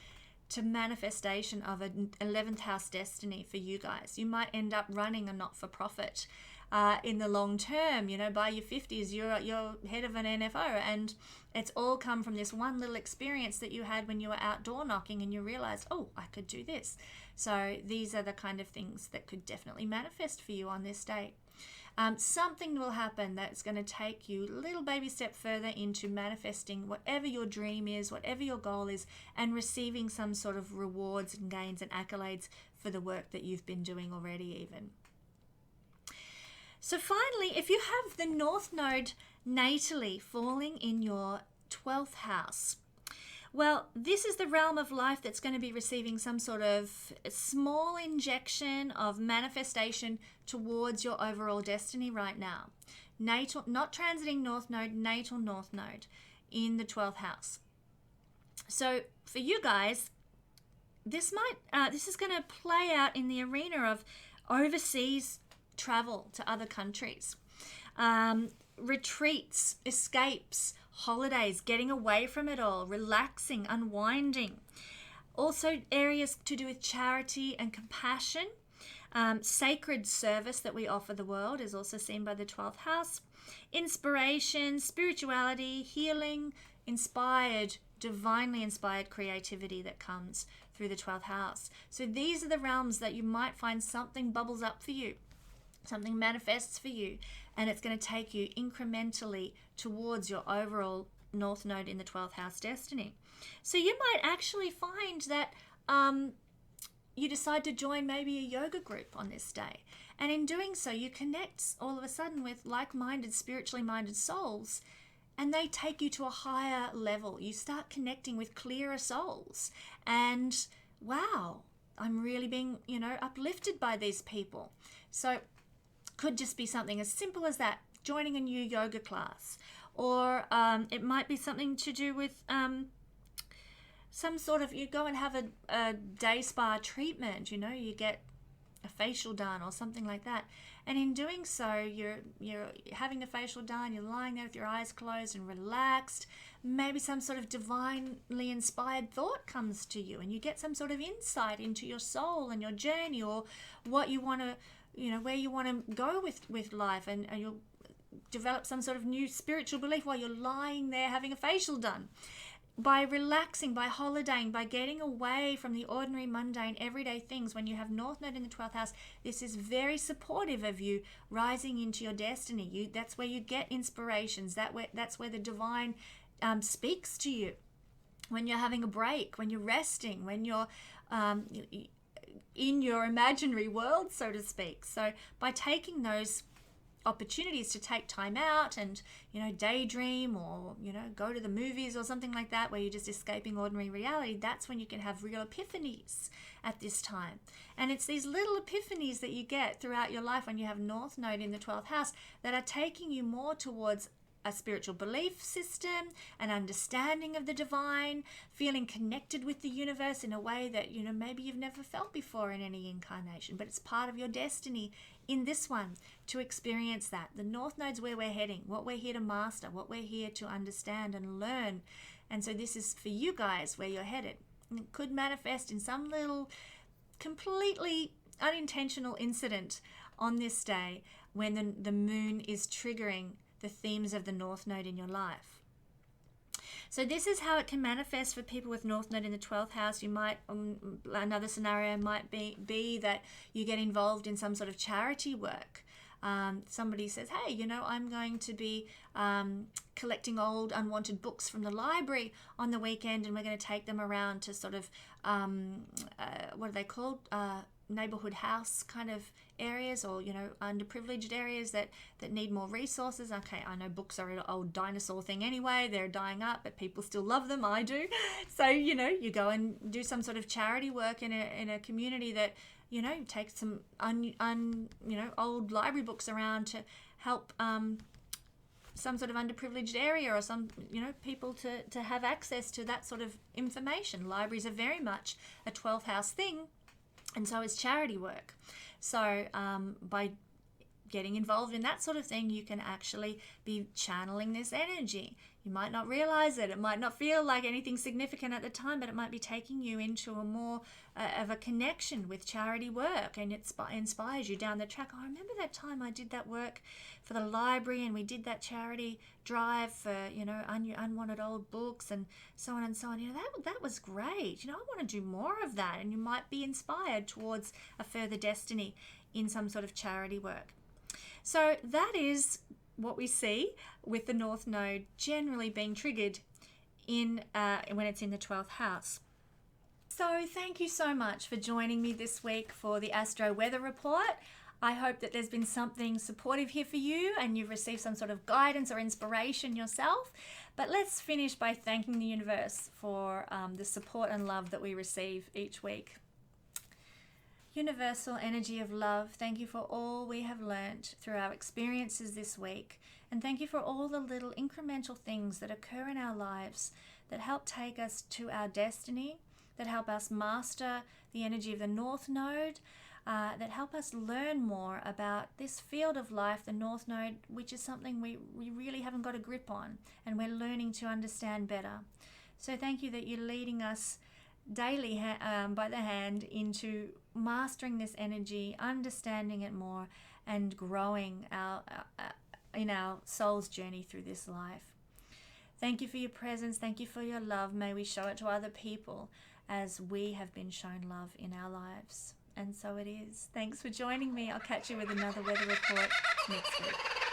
to manifestation of an 11th house destiny for you guys. You might end up running a not-for-profit in the long term. By your 50s, you're head of an NFO, and it's all come from this one little experience that you had when you were out door knocking and you realized, oh, I could do this. So these are the kind of things that could definitely manifest for you on this date. Something will happen that's going to take you a little baby step further into manifesting whatever your dream is, whatever your goal is, and receiving some sort of rewards and gains and accolades for the work that you've been doing already even. So finally, if you have the North Node natally falling in your 12th house, well, this is the realm of life that's going to be receiving some sort of small injection of manifestation towards your overall destiny right now. Natal, not transiting North Node, natal North Node in the 12th house. So for you guys, this is going to play out in the arena of overseas travel to other countries, retreats, escapes, holidays, getting away from it all, relaxing, unwinding. Also areas to do with charity and compassion. Sacred service that we offer the world is also seen by the 12th house. Inspiration, spirituality, healing, divinely inspired creativity that comes through the 12th house. So these are the realms that you might find something bubbles up for you, something manifests for you, and it's going to take you incrementally towards your overall North Node in the 12th house destiny. So you might actually find that you decide to join maybe a yoga group on this day. And in doing so, you connect all of a sudden with like-minded, spiritually minded souls, and they take you to a higher level. You start connecting with clearer souls. And wow, I'm really being, uplifted by these people. So could just be something as simple as that, joining a new yoga class. Or it might be something to do with some sort of, you go and have a day spa treatment, you get a facial done or something like that. And in doing so, you're having the facial done, you're lying there with your eyes closed and relaxed. Maybe some sort of divinely inspired thought comes to you, and you get some sort of insight into your soul and your journey, or what you want to, where you want to go with life, and you'll develop some sort of new spiritual belief while you're lying there having a facial done. By relaxing, by holidaying, by getting away from the ordinary, mundane, everyday things, when you have North Node in the 12th house, this is very supportive of you rising into your destiny. That's where you get inspirations. That's where the divine speaks to you. When you're having a break, when you're resting, when you're in your imaginary world, so to speak. So by taking those opportunities to take time out and daydream, or go to the movies or something like that, where you're just escaping ordinary reality, that's when you can have real epiphanies at this time. And it's these little epiphanies that you get throughout your life when you have North Node in the 12th house that are taking you more towards a spiritual belief system, an understanding of the divine, feeling connected with the universe in a way that maybe you've never felt before in any incarnation, but it's part of your destiny in this one to experience that. The North Node's where we're heading, what we're here to master, what we're here to understand and learn. And so this is for you guys where you're headed. And it could manifest in some little completely unintentional incident on this day when the moon is triggering the themes of the North Node in your life. So this is how it can manifest for people with North Node in the 12th house. You might, another scenario might be that you get involved in some sort of charity work. Somebody says, hey, I'm going to be collecting old unwanted books from the library on the weekend, and we're going to take them around to sort of, what are they called? Neighborhood house kind of areas, or underprivileged areas that need more resources. Okay, I know books are an old dinosaur thing anyway, they're dying up, but people still love them. I do. So you go and do some sort of charity work in a community that take some old library books around to help some sort of underprivileged area, or some people to have access to that sort of information. Libraries are very much a 12th house thing. And so is charity work. So by getting involved in that sort of thing, you can actually be channeling this energy. You might not realize it. It might not feel like anything significant at the time, but it might be taking you into a more of a connection with charity work, and it inspires you down the track. I remember that time I did that work for the library, and we did that charity drive for unwanted old books and so on and so on. That was great. I want to do more of that, and you might be inspired towards a further destiny in some sort of charity work. So that is what we see with the North Node generally being triggered when it's in the 12th house. So thank you so much for joining me this week for the Astro Weather Report. I hope that there's been something supportive here for you and you've received some sort of guidance or inspiration yourself. But let's finish by thanking the universe for the support and love that we receive each week. Universal energy of love, thank you for all we have learnt through our experiences this week. And thank you for all the little incremental things that occur in our lives that help take us to our destiny, that help us master the energy of the North Node, that help us learn more about this field of life, the North Node, which is something we really haven't got a grip on, and we're learning to understand better. So thank you that you're leading us daily by the hand into mastering this energy, understanding it more, and growing in our soul's journey through this life. Thank you for your presence. Thank you for your love. May we show it to other people as we have been shown love in our lives. And so it is. Thanks for joining me. I'll catch you with another weather report next week.